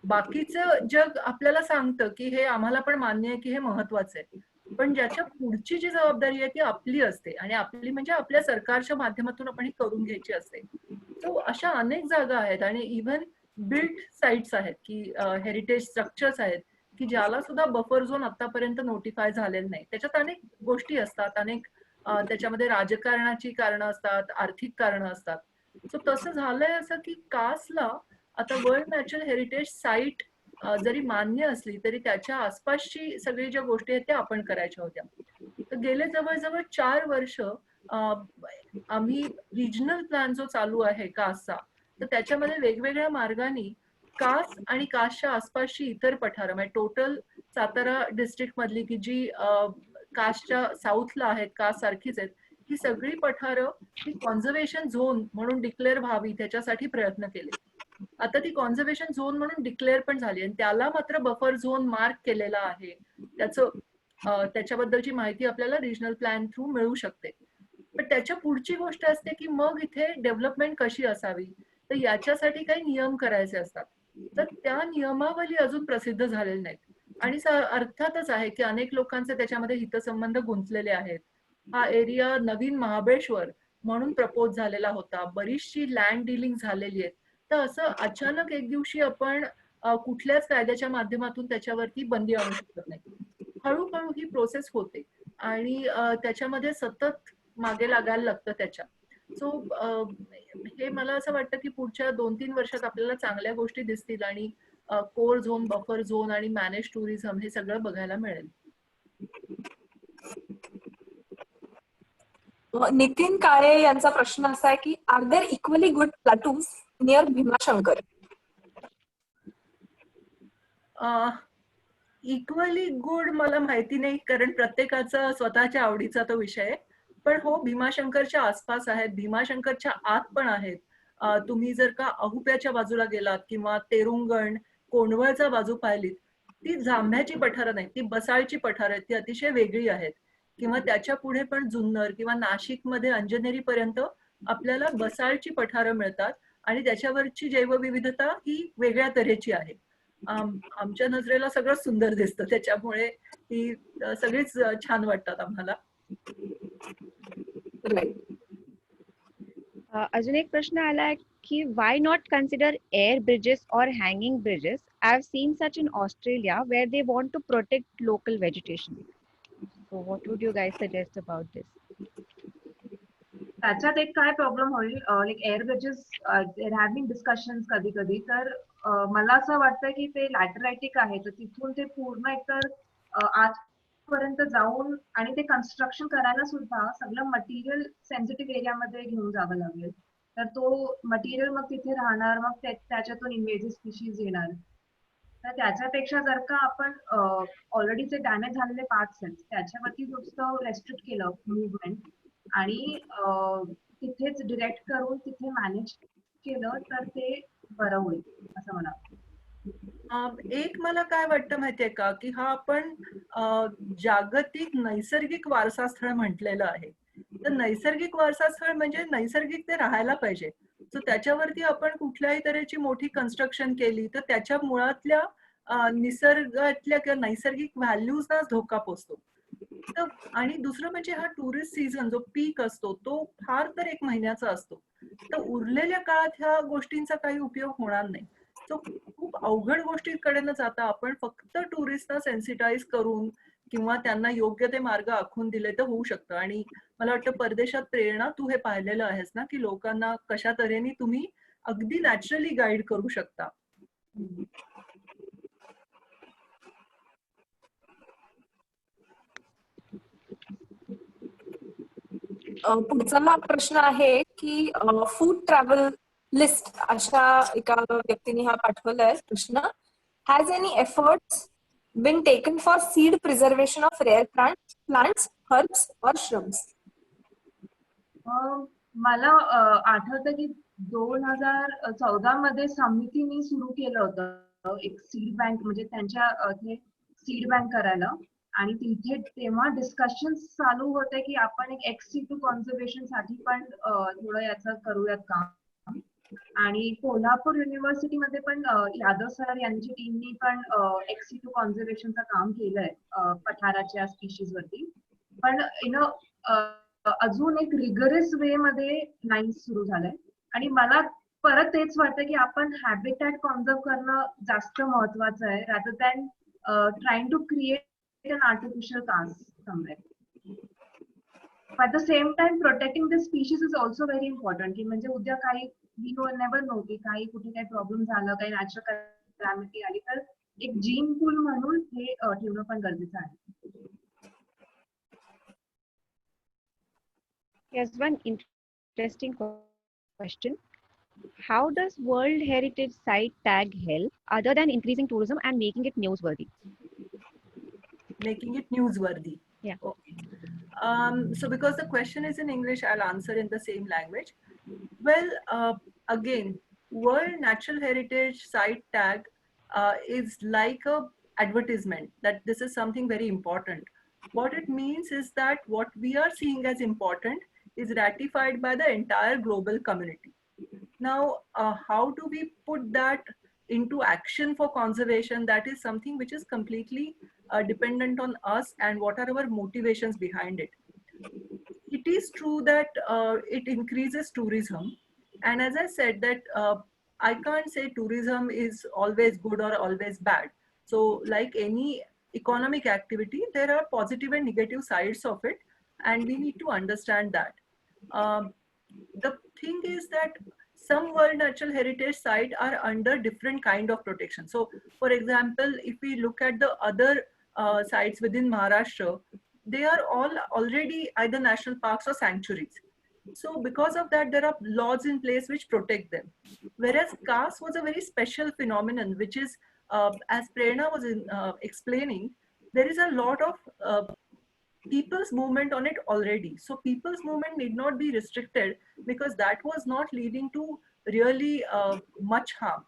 B: बाकीचं जग आपल्याला सांगतं की हे आम्हाला पण मान्य आहे की हे महत्वाचं आहे, पण ज्याच्या पुढची जी जबाबदारी आहे ती आपली असते आणि आपली म्हणजे आपल्या सरकारच्या माध्यमातून आपण ही करून घ्यायची असते. सो अशा अनेक जागा आहेत आणि इव्हन बिल्ट साइट्स आहेत की हेरिटेज स्ट्रक्चर्स आहेत की ज्याला सुद्धा बफर झोन आतापर्यंत नोटिफाय झालेलं नाही. त्याच्यात अनेक गोष्टी असतात, अनेक त्याच्यामध्ये राजकारणाची कारणं असतात, आर्थिक कारणं असतात. सो तसं झालंय असं की कासला आता वर्ल्ड नॅचरल हेरिटेज साईट जरी मान्य असली तरी त्याच्या आसपासची सगळी ज्या गोष्टी आहेत त्या आपण करायच्या होत्या. तर गेले जवळजवळ 4 वर्ष आम्ही रिजनल प्लॅन जो चालू आहे कासचा, तर त्याच्यामध्ये वेगवेगळ्या मार्गाने कास आणि कासच्या आसपासची इतर पठारं म्हणजे टोटल सातारा डिस्ट्रिक्ट मधली की जी कासच्या साऊथला आहेत, कास सारखीच आहेत, ही सगळी पठारं ही कॉन्झर्वेशन झोन म्हणून डिक्लेअर व्हावी त्याच्यासाठी प्रयत्न केले. आता ती कॉन्झर्वेशन झोन म्हणून डिक्लेअर पण झाली आणि त्याला मात्र बफर झोन मार्क केलेला आहे. त्याच्याबद्दलची माहिती आपल्याला रिजनल प्लॅन थ्रू मिळू शकते. पण त्याच्या पुढची गोष्ट असते की मग इथे डेव्हलपमेंट कशी असावी, तर याच्यासाठी काही नियम करायचे असतात. तर त्या नियमावली अजून प्रसिद्ध झालेल्या नाहीत आणि अर्थातच आहे की अनेक लोकांचे त्याच्यामध्ये हितसंबंध गुंतलेले आहेत. हा एरिया नवीन महाबळेश्वर म्हणून प्रपोज झालेला होता, बरीचशी लँड डिलिंग झालेली आहे. तर असं अचानक एक दिवशी आपण कुठल्याच कायद्याच्या माध्यमातून त्याच्यावरती बंदी आणू शकत नाही. हळूहळू ही प्रोसेस होते आणि त्याच्यामध्ये सतत मागे लागायला लागतं त्याच्या. सो हे मला असं वाटतं की पुढच्या 2-3 वर्षात आपल्याला चांगल्या गोष्टी दिसतील आणि कोर झोन, बफर झोन आणि मॅनेज टुरिझम हे सगळं बघायला मिळेल.
A: नितीन काळे यांचा प्रश्न असा आहे की are there equally good plateaus near Bhimashankar?
B: Equally good मला माहिती नाही, कारण प्रत्येकाचा स्वतःच्या आवडीचा तो विषय आहे. पण हो, भीमाशंकरच्या आसपास आहेत, भीमाशंकरच्या आत पण आहेत. तुम्ही जर का अहुप्याच्या बाजूला गेलात किंवा तेरुंगण, कोंढवळचा बाजू पाहिलीत, ती जांभ्याची पठारं नाही, ती बसाळची पठारं आहेत, ती अतिशय वेगळी आहेत. किंवा त्याच्या पुढे पण जुन्नर किंवा नाशिकमध्ये अंजनेरी पर्यंत आपल्याला बसाळची पठारं मिळतात आणि त्याच्यावरची जैवविविधता ही वेगळ्या तऱ्हेची आहे. आमच्या नजरेला सगळं सुंदर दिसतं, त्याच्यामुळे ती सगळीच छान वाटतात आम्हाला.
D: अजून एक प्रश्न आलाय की why not consider air bridges or hanging bridges? I've seen such in Australia where they want to protect local vegetation. So what would you guys suggest about this?
C: त्याच्यात एक काय प्रॉब्लेम होईल, like air bridges there have been discussions कधी कधी, तर मला असं वाटतं की ते लॅटरायटिक आहे, तर तिथून ते पूर्ण एकतर आजपर्यंत जाऊन आणि ते कन्स्ट्रक्शन करायला सुद्धा सगळं मटेरियल सेन्सिटिव्ह एरियामध्ये घेऊन जावं लागेल. तर तो मटेरियल मग तिथे राहणार, मग त्याच्यातून इन्व्हेजिव्ह स्पीशीज येणार. तर त्याच्यापेक्षा जर का आपण ऑलरेडी जे डॅमेज झालेले पार्ट्स आहेत त्याच्यावरती नुसतं रेस्ट्रिक्ट केलं मुवमेंट आणि तिथेच डिरेक्ट करून तिथे मॅनेज केलं तर ते बरं होईल असं मला
B: एक मला काय वाटतं माहितीये का, की हा आपण जागतिक नैसर्गिक वारसा स्थळ म्हटलेलं आहे. तर नैसर्गिक वारसा स्थळ म्हणजे नैसर्गिक ते राहायला पाहिजे. सो त्याच्यावरती आपण कुठल्याही तऱ्हेची मोठी कन्स्ट्रक्शन केली तर त्याच्या मुळातल्या निसर्गातल्या किंवा नैसर्गिक व्हॅल्यूजना धोका पोचतो. तर आणि दुसरं म्हणजे हा टुरिस्ट सीझन जो पीक असतो तो फार तर 1 महिन्याचा असतो. तर उरलेल्या काळात ह्या गोष्टींचा काही उपयोग होणार नाही. सो खूप अवघड गोष्टींकडे न जाता आपण फक्त टुरिस्टना सेन्सिटाईज करून किंवा त्यांना योग्य ते मार्ग आखून दिले तर होऊ शकतं. आणि मला वाटतं परदेशात प्रेरणा तू हे पाहिलेलं आहेस ना, की लोकांना कशा तऱ्हेने तुम्ही अगदी नॅचरली गाईड करू शकता.
A: पुढचा प्रश्न आहे की फूड ट्रॅव्हल लिस्ट अशा एका व्यक्तीने हा पाठवलाय प्रश्न. Has any efforts been taken for seed preservation of rare plants, herbs और श्रम्स?
C: मला आठवतं की 2014 मध्ये समितीने सुरू केलं होतं एक सीड बँक, म्हणजे त्यांच्या सीड बँक करायला. आणि तिथे तेव्हा डिस्कशन चालू होते की आपण एक एक्स-सिटू कॉन्झर्वेशन साठी पण थोडं याचं करूयात काम. आणि कोल्हापूर युनिव्हर्सिटीमध्ये पण यादव सर यांची टीमनी पण एक्स-सिटू कॉन्झर्वेशनचं काम केलंय पठाराच्या स्पीशीज वरती. पण अजून एक रिगरस वे मध्ये नाही सुरू झालंय. आणि मला परत तेच वाटतं की आपण हॅबिटॅट कॉन्झर्व करणं जास्त महत्वाचं आहे rather than trying to create an artificial caste somewhere. But at the same time, protecting the species is also very important. की म्हणजे उद्या काही we never know की काही कुठे काही प्रॉब्लेम झाला, काही नॅचरल कॅलॅमिटी आली तर एक जीन पूल म्हणून हे ठेवणं पण गरजेचं आहे.
D: Here's one interesting question. How does World Heritage Site tag help other than increasing tourism and making it newsworthy?
B: Making it newsworthy.
D: Yeah.
B: Okay. So because the question is in English, I'll answer in the same language. Well, again, World Natural Heritage Site tag is like a advertisement that this is something very important. What it means is that what we are seeing as important is ratified by the entire global community. Now, how do we put that into action for conservation? That is something which is completely dependent on us and what are our motivations behind it. It is true that it increases tourism. And as I said that I can't say tourism is always good or always bad. So like any economic activity, there are positive and negative sides of it. And we need to understand that. The thing is that some World Natural Heritage sites are under different kind of protection. So for example, if we look at the other sites within Maharashtra, they are all already either national parks or sanctuaries. So because of that, there are laws in place which protect them. Whereas CAS was a very special phenomenon, which is, as Prerna was explaining, there is a lot of people's movement on it already. So people's movement need not be restricted because that was not leading to really much harm.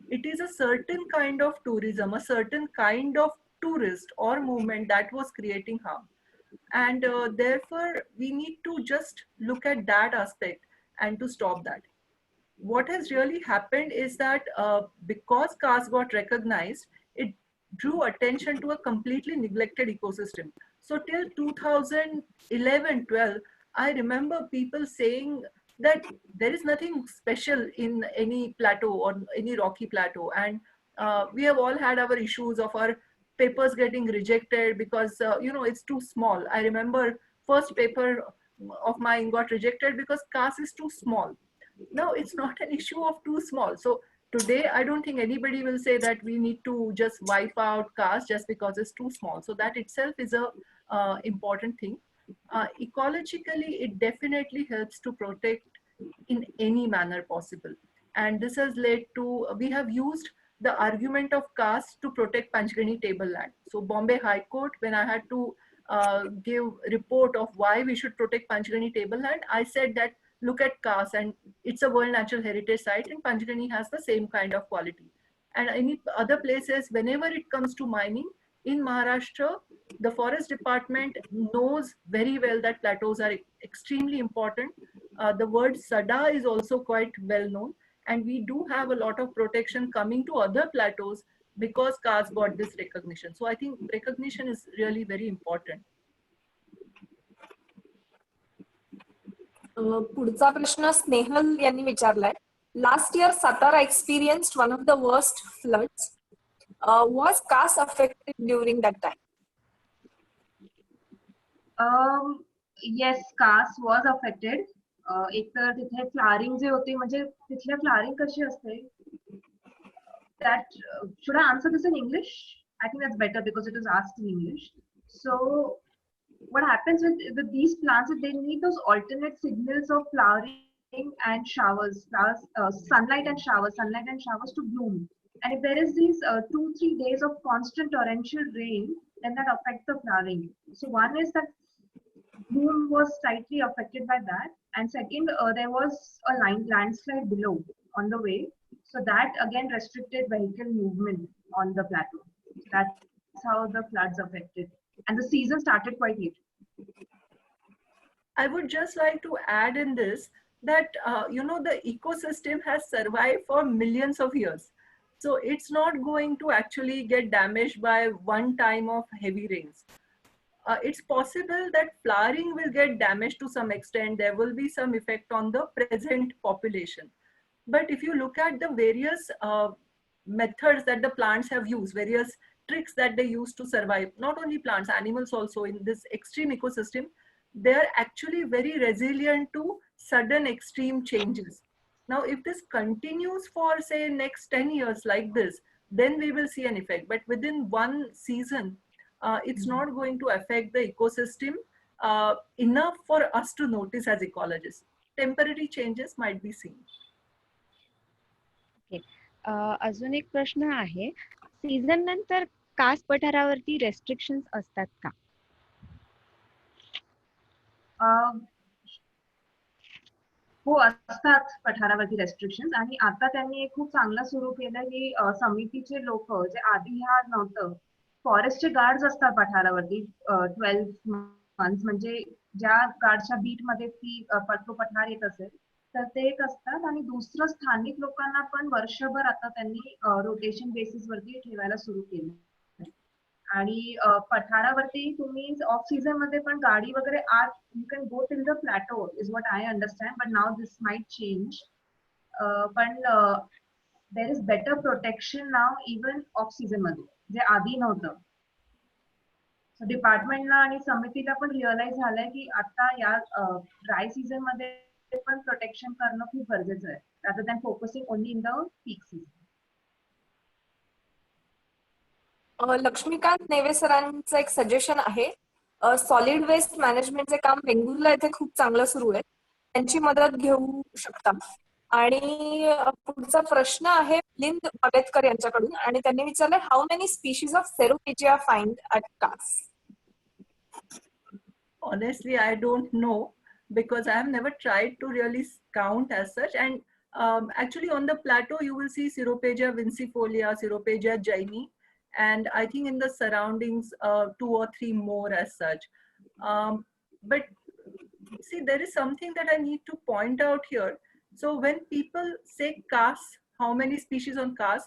B: It is a certain kind of tourism, a certain kind of tourist or movement that was creating harm. And therefore, we need to just look at that aspect and to stop that. What has really happened is that because cars got recognized, it drew attention to a completely neglected ecosystem. So till 2011-12, I remember people saying that there is nothing special in any plateau or any rocky plateau. And we have all had our issues of our papers getting rejected because, it's too small. I remember first paper of mine got rejected because CAS is too small. No, it's not an issue of too small. So today, I don't think anybody will say that we need to just wipe out caste just because it's too small. So that itself is a important thing. Ecologically, it definitely helps to protect in any manner possible. And this has led to, we have used the argument of caste to protect Panchgani tableland. So Bombay High Court, when I had to give report of why we should protect Panchgani tableland, I said that look at caste and it's a World Natural Heritage Site and Panchgani has the same kind of quality. And any other places, whenever it comes to mining, in Maharashtra, the forest department knows very well that plateaus are extremely important. The word Sada is also quite well known. And we do have a lot of protection coming to other plateaus because cars got this recognition. So I think recognition is really very important.
A: पुढचा प्रश्न स्नेहल यांनी विचारलाय. Last year Satara experienced one of the worst floods. Was Kas affected during that time?
C: Yes, Kaas was affected. एक तर तिथे flowering जे होते, म्हणजे तिथल्या फ्लारिंग कशी असते, that should I answer this in English? I think that's better because it is asked in English. So what happens with these plants is they need those alternate signals of flowering and showers, sunlight and showers to bloom. And if there is these 2-3 days of constant torrential rain, then that affects the flowering. So one is that bloom was slightly affected by that, and second, there was a landslide below on the way, so that again restricted vehicle movement on the plateau. That's how the floods affected, and the season started quite late.
B: I would just like to add in this that the ecosystem has survived for millions of years, so it's not going to actually get damaged by one time of heavy rains. It's possible that flowering will get damaged to some extent. There will be some effect on the present population. But if you look at the various methods that the plants have used, various tricks that they use to survive, not only plants, animals also in this extreme ecosystem, they are actually very resilient to sudden extreme changes. Now, if this continues for say next 10 years like this, then we will see an effect. But within one season, it's not going to affect the ecosystem enough for us to notice as ecologists. Temporary changes might be seen.
D: अजून एक प्रश्न आहे, season नंतर कास पठारावरती restrictions असतात का?
C: हो, असतात पठारावरती restrictions, आणि आता त्यांनी एक खूप चांगलं सुरू केलं की समितीचे लोक, जे आधी ह्या नव्हतं, फॉरेस्टचे गार्ड्स असतात पठारावरती 12 मंथ्स, म्हणजे ज्या गार्डच्या बीट मध्ये ती तो पठार येत असेल तर ते एक असतात, आणि दुसरं स्थानिक लोकांना पण वर्षभर आता त्यांनी रोटेशन बेसिस वरती ठेवायला सुरू केलं. आणि पठारावरती तुम्ही ऑफ सीझन मध्ये पण गाडी वगैरे आत, you can go till the plateau is what I understand, but now this might change. पण there is better protection now even off season मध्ये, जे आधी नव्हतं. सो डिपार्टमेंटला आणि समितीला पण रिअलाइज झालंय की आता या ड्राय सीझन मध्ये पण प्रोटेक्शन करणं खूप गरजेचं आहे, rather than focusing only in the peak season.
A: Laxmikant Neve सरांचं एक सजेशन आहे, सॉलिड वेस्ट मॅनेजमेंटचे काम वेंगुर्ला येथे खूप चांगलं सुरू आहे, त्यांची मदत घेऊ शकता. आणि पुढचा प्रश्न आहे मिलिंद आंबेडकर यांच्याकडून, आणि त्यांनी विचारलंय, how many species of Ceropegia find at Kaas?
B: Honestly, I don't know, because I have never tried to really count as such. And actually on the plateau, you will see Ceropegia vincifolia, Ceropegia jaini, and I think in the surroundings, 2 or 3 more as such. But see, there is something that I need to point out here. So when people say Kas, how many species on Kas,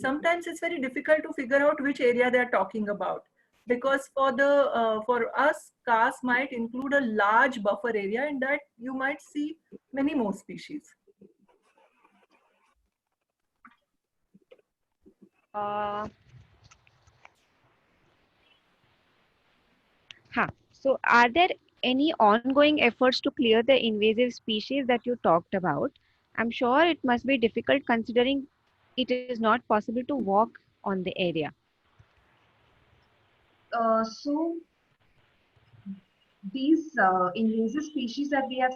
B: sometimes it's very difficult to figure out which area they are talking about. Because for us, Kas might include a large buffer area, and that you might see many more species.
D: So are there any ongoing efforts to clear the invasive species that you talked about? I'm sure it must be difficult considering it is not possible to walk on the area.
C: So these invasive species that we have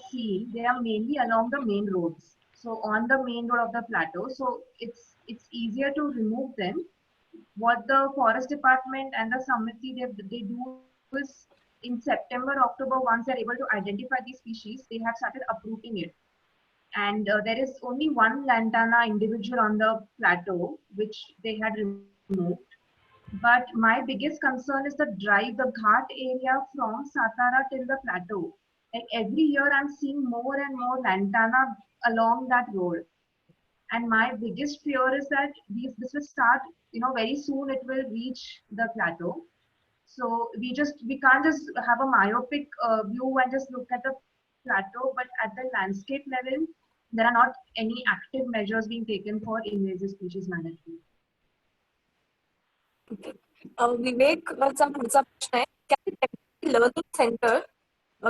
C: seen, they are mainly along the main roads. So on the main road of the plateau, so it's easier to remove them. What the forest department and the samiti they do is, in September, October, once they're able to identify these species, they have started uprooting it. And there is only one lantana individual on the plateau which they had removed. But my biggest concern is the drive, the ghat area from Satara till the plateau. Like every year I'm seeing more and more lantana along that road. And my biggest fear is that this will start, very soon it will reach the plateau. So we can't just have a myopic view and just look at the plateau, but at the landscape level, there are not any active measures being taken for invasive species management.
A: विवेकचा पुढचा प्रश्न आहे, can learning center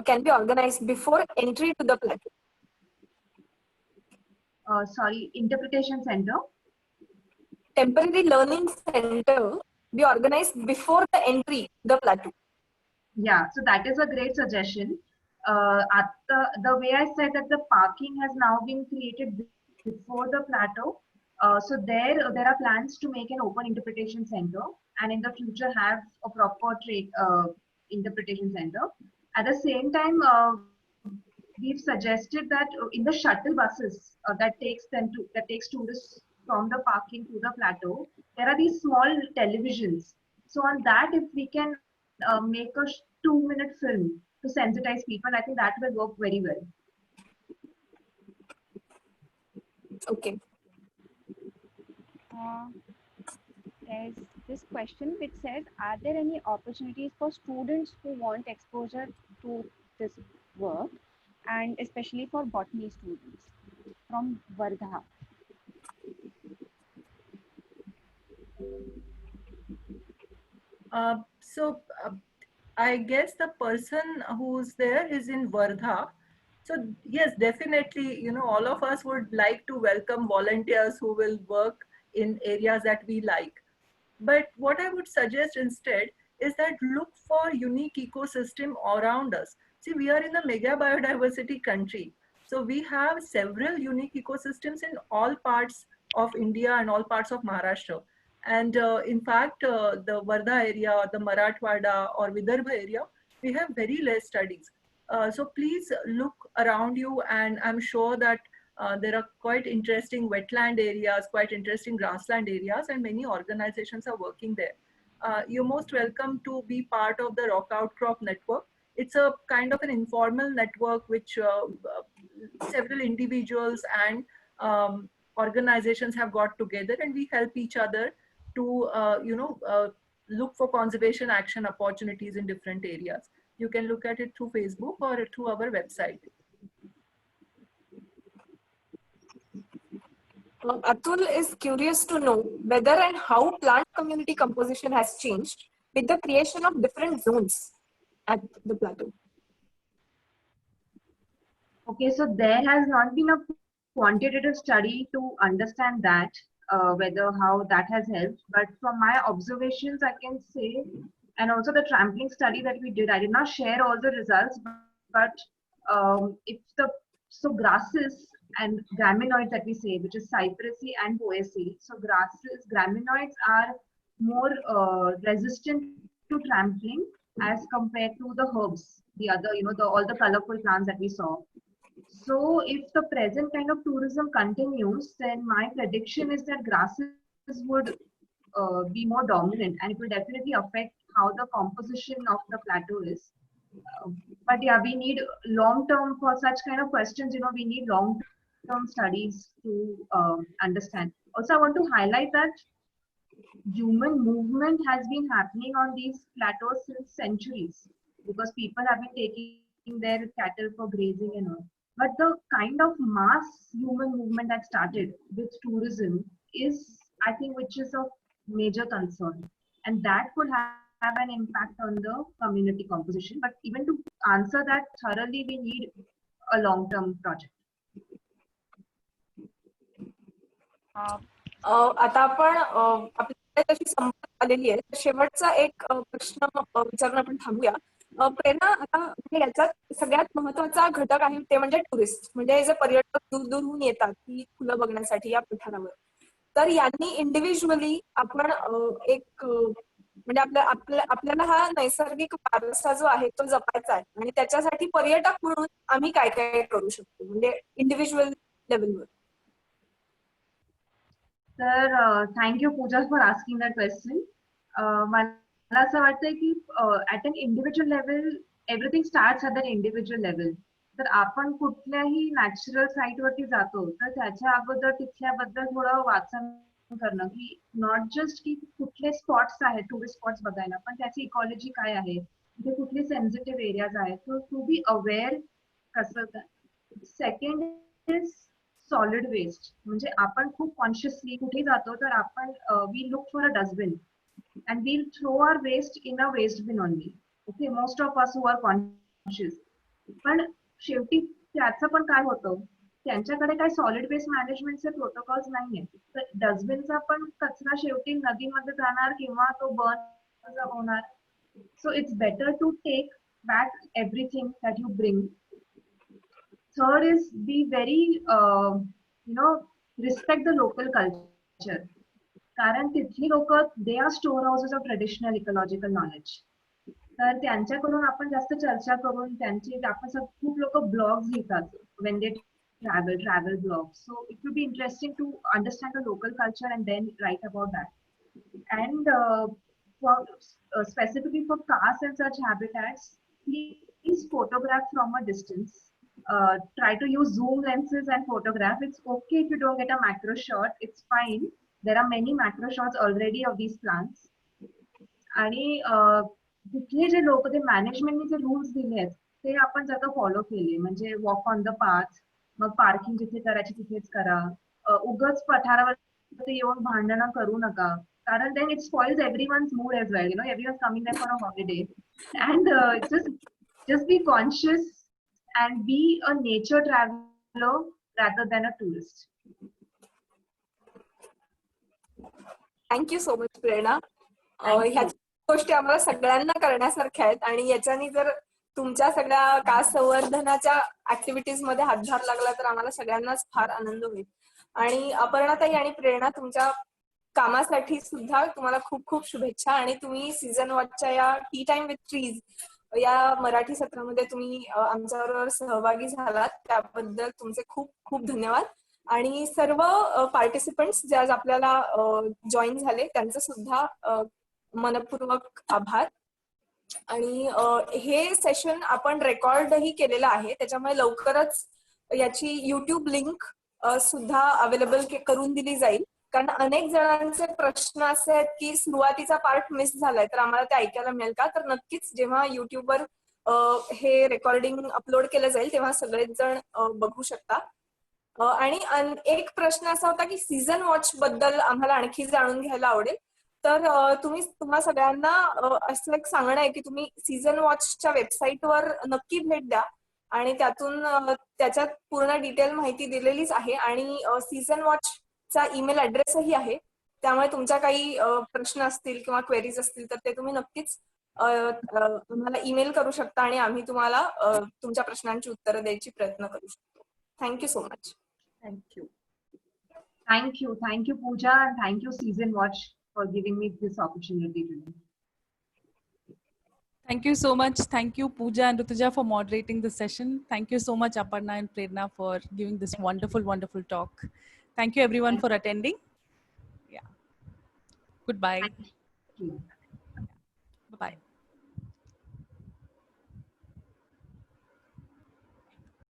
A: can be organized before entry to the plateau?
C: Sorry, interpretation center.
A: Temporary learning center be organized before the entry to the plateau.
C: Yeah, so that is a great suggestion. At the way I said that the parking has now been created before the plateau. So there are plans to make an open interpretation center, and in the future have a proper interpretation center. At the same time, we've suggested that in the shuttle buses that takes tourists from the parking to the plateau, there are these small televisions. So on that, if we can make a 2-minute film to sensitize people, I think that will work very well.
A: Okay.
D: There's this question which says, are there any opportunities for students who want exposure to this work, and especially for botany students? From Vardha.
B: So I guess the person who's there is in Vardha. So yes, definitely, you know, all of us would like to welcome volunteers who will work in areas that we like. But what I would suggest instead is that look for unique ecosystem around us. See, we are in a mega biodiversity country. So we have several unique ecosystems in all parts of India and all parts of Maharashtra. And in fact, the Vardha area or the Marathwada or Vidarbha area, we have very less studies. So please look around you, and I'm sure that there are quite interesting wetland areas, quite interesting grassland areas, and many organizations are working there. You're most welcome to be part of the Rock Outcrop Network. It's a kind of an informal network which several individuals and organizations have got together, and we help each other to look for conservation action opportunities in different areas. You can look at it through Facebook or through our website.
A: Atul is curious to know whether and how plant community composition has changed with the creation of different zones at the plateau.
C: Okay, so there has not been a quantitative study to understand that, whether how that has helped. But from my observations, I can say, and also the trampling study that we did, I did not share all the results, but so grasses and graminoids that we say, which is cypressy and poaceae. So grasses, graminoids are more resistant to trampling as compared to the herbs, the other, all the colorful plants that we saw. So if the present kind of tourism continues, then my prediction is that grasses would be more dominant, and it will definitely affect how the composition of the plateau is. But yeah, we need long-term for such kind of questions, we need long-term studies to understand. Also, I want to highlight that human movement has been happening on these plateaus since centuries, because people have been taking their cattle for grazing and all. But the kind of mass human movement that started with tourism is, I think, which is of major concern. And that could have an impact on the community composition. But even to answer that thoroughly, we need a long-term project.
A: आता आपण आपल्या त्याची संपत आलेली आहे. शेवटचा एक प्रश्न विचारून आपण थांबूया. प्रेरणा, आता याच्यात सगळ्यात महत्वाचा घटक आहे ते म्हणजे टुरिस्ट, म्हणजे जे पर्यटक दूर दूरहून येतात ही फुलं बघण्यासाठी या पठारावर. तर यांनी इंडिव्हिज्युअली आपण एक म्हणजे आपल्याला हा नैसर्गिक वारसा जो आहे तो जपायचा आहे, आणि त्याच्यासाठी पर्यटक म्हणून आम्ही काय काय करू शकतो, म्हणजे इंडिव्हिज्युअल लेवलवर.
C: तर thank you Pooja for asking that question. मला असं वाटतंय की at an individual level everything starts at an individual level. तर आपण कुठल्याही नॅचरल साईट वरती जातो तर त्याच्या अगोदर तिथल्याबद्दल थोडं वाचन करणं, की नॉट जस्ट की कुठले स्पॉट्स आहेत टुरिस्ट स्पॉट्स बघायला, पण त्याची इकॉलॉजी काय आहे, तिथे कुठले सेन्सिटिव्ह एरियाज आहेत. सो टू बी अवेअर कसं काय. Second is solid waste. म्हणजे आपण खूप कॉन्शियसली कुठे जातो तर आपण we look for a dustbin and will throw our waste in a waste bin only. Okay, most of us who are conscious. पण शेवटी त्याचं पण काय होतं, त्यांच्याकडे काही सॉलिड वेस्ट मॅनेजमेंटचे प्रोटोकॉल्स नाहीये. तर डस्टबिनचा पण कचरा शेवटी नदीमध्ये जाणार किंवा तो बर्न होणार. So it's better to take back everything that you bring. Third is be very respect the local culture. कारण तिथली लोक they are storehouses of traditional ecological knowledge. तर त्यांच्याकडून आपण जास्त चर्चा करून त्यांची आपण खूप लोक ब्लॉग्स लिहितात when they travel blogs. So it would be interesting to understand the local culture and then write about that. And for specifically for casts and such habitats, please photograph from a distance. Try to use zoom lenses and photograph. It's okay if you don't get a macro shot. It's fine. There are many macro shots already of these plants. आणि तिथले जे लोक ते मॅनेजमेंटने जे rules दिले आहेत ते आपण जर फॉलो केले, म्हणजे वॉक ऑन द पाथ, मग पार्किंग जिथे करायची तिथेच करा, उगाच पठारावर येऊन भांडणं करू नका, कारण then it spoils everyone's mood as well. Everyone coming there for a holiday. And just be conscious and be a nature traveler rather than a tourist.
A: Thank you so much Prerna.
C: Thank
A: ह्या
C: you.
A: गोष्टी आम्हाला सगळ्यांना करण्यासारख्या आहेत आणि याच्यानी जर तुमच्या सगळ्या कास्ट संवर्धनाच्या ऍक्टिव्हिटीज मध्ये हातभार लागला तर आम्हाला सगळ्यांनाच फार आनंद होईल. आणि अपर्णाताई आणि प्रेरणा, तुमच्या कामासाठी सुद्धा तुम्हाला खूप खूप शुभेच्छा. आणि तुम्ही सीझन वॉचच्या या टी टाइम विथ ट्रीज या मराठी सत्रामध्ये तुम्ही आमच्याबरोबर सहभागी झालात त्याबद्दल तुमचे खूप खूप धन्यवाद. आणि सर्व पार्टिसिपंट्स जे आज आपल्याला जॉईन झाले त्यांचं सुद्धा मनपूर्वक आभार. आणि हे सेशन आपण रेकॉर्डही केलेलं आहे, त्याच्यामुळे लवकरच याची युट्यूब लिंक सुद्धा अवेलेबल करून दिली जाईल. कारण अनेक जणांचे प्रश्न असे आहेत की सुरुवातीचा पार्ट मिस झालाय तर आम्हाला ते ऐकायला मिळेल का. तर नक्कीच जेव्हा युट्यूबवर हे रेकॉर्डिंग अपलोड केलं जाईल तेव्हा सगळेच जण बघू शकता. आणि एक प्रश्न असा होता की सीझन वॉच बद्दल आम्हाला आणखी जाणून घ्यायला आवडेल. तर तुम्हा सगळ्यांना असं एक सांगणं आहे की तुम्ही सीझन वॉचच्या वेबसाईटवर नक्की भेट द्या आणि त्यातून त्याच्यात पूर्ण डिटेल माहिती दिलेलीच आहे. आणि सीझन वॉचचा ईमेल ऍड्रेसही आहे, त्यामुळे तुमच्या काही प्रश्न असतील किंवा क्वेरीज असतील तर ते तुम्ही नक्कीच आम्हाला ईमेल करू शकता आणि आम्ही तुम्हाला तुमच्या प्रश्नांची उत्तरं द्यायची प्रयत्न करू शकतो. Thank you so much.
B: Thank you.
C: Thank you, Pooja, and thank you, Season Watch, for giving me this opportunity today.
E: Thank you so much. Thank you, Pooja and Rutuja, for moderating the session. Thank you so much, Aparna and Prerna, for giving this wonderful, wonderful talk. Thank you, everyone, for attending. Yeah. Goodbye.
C: Thank you.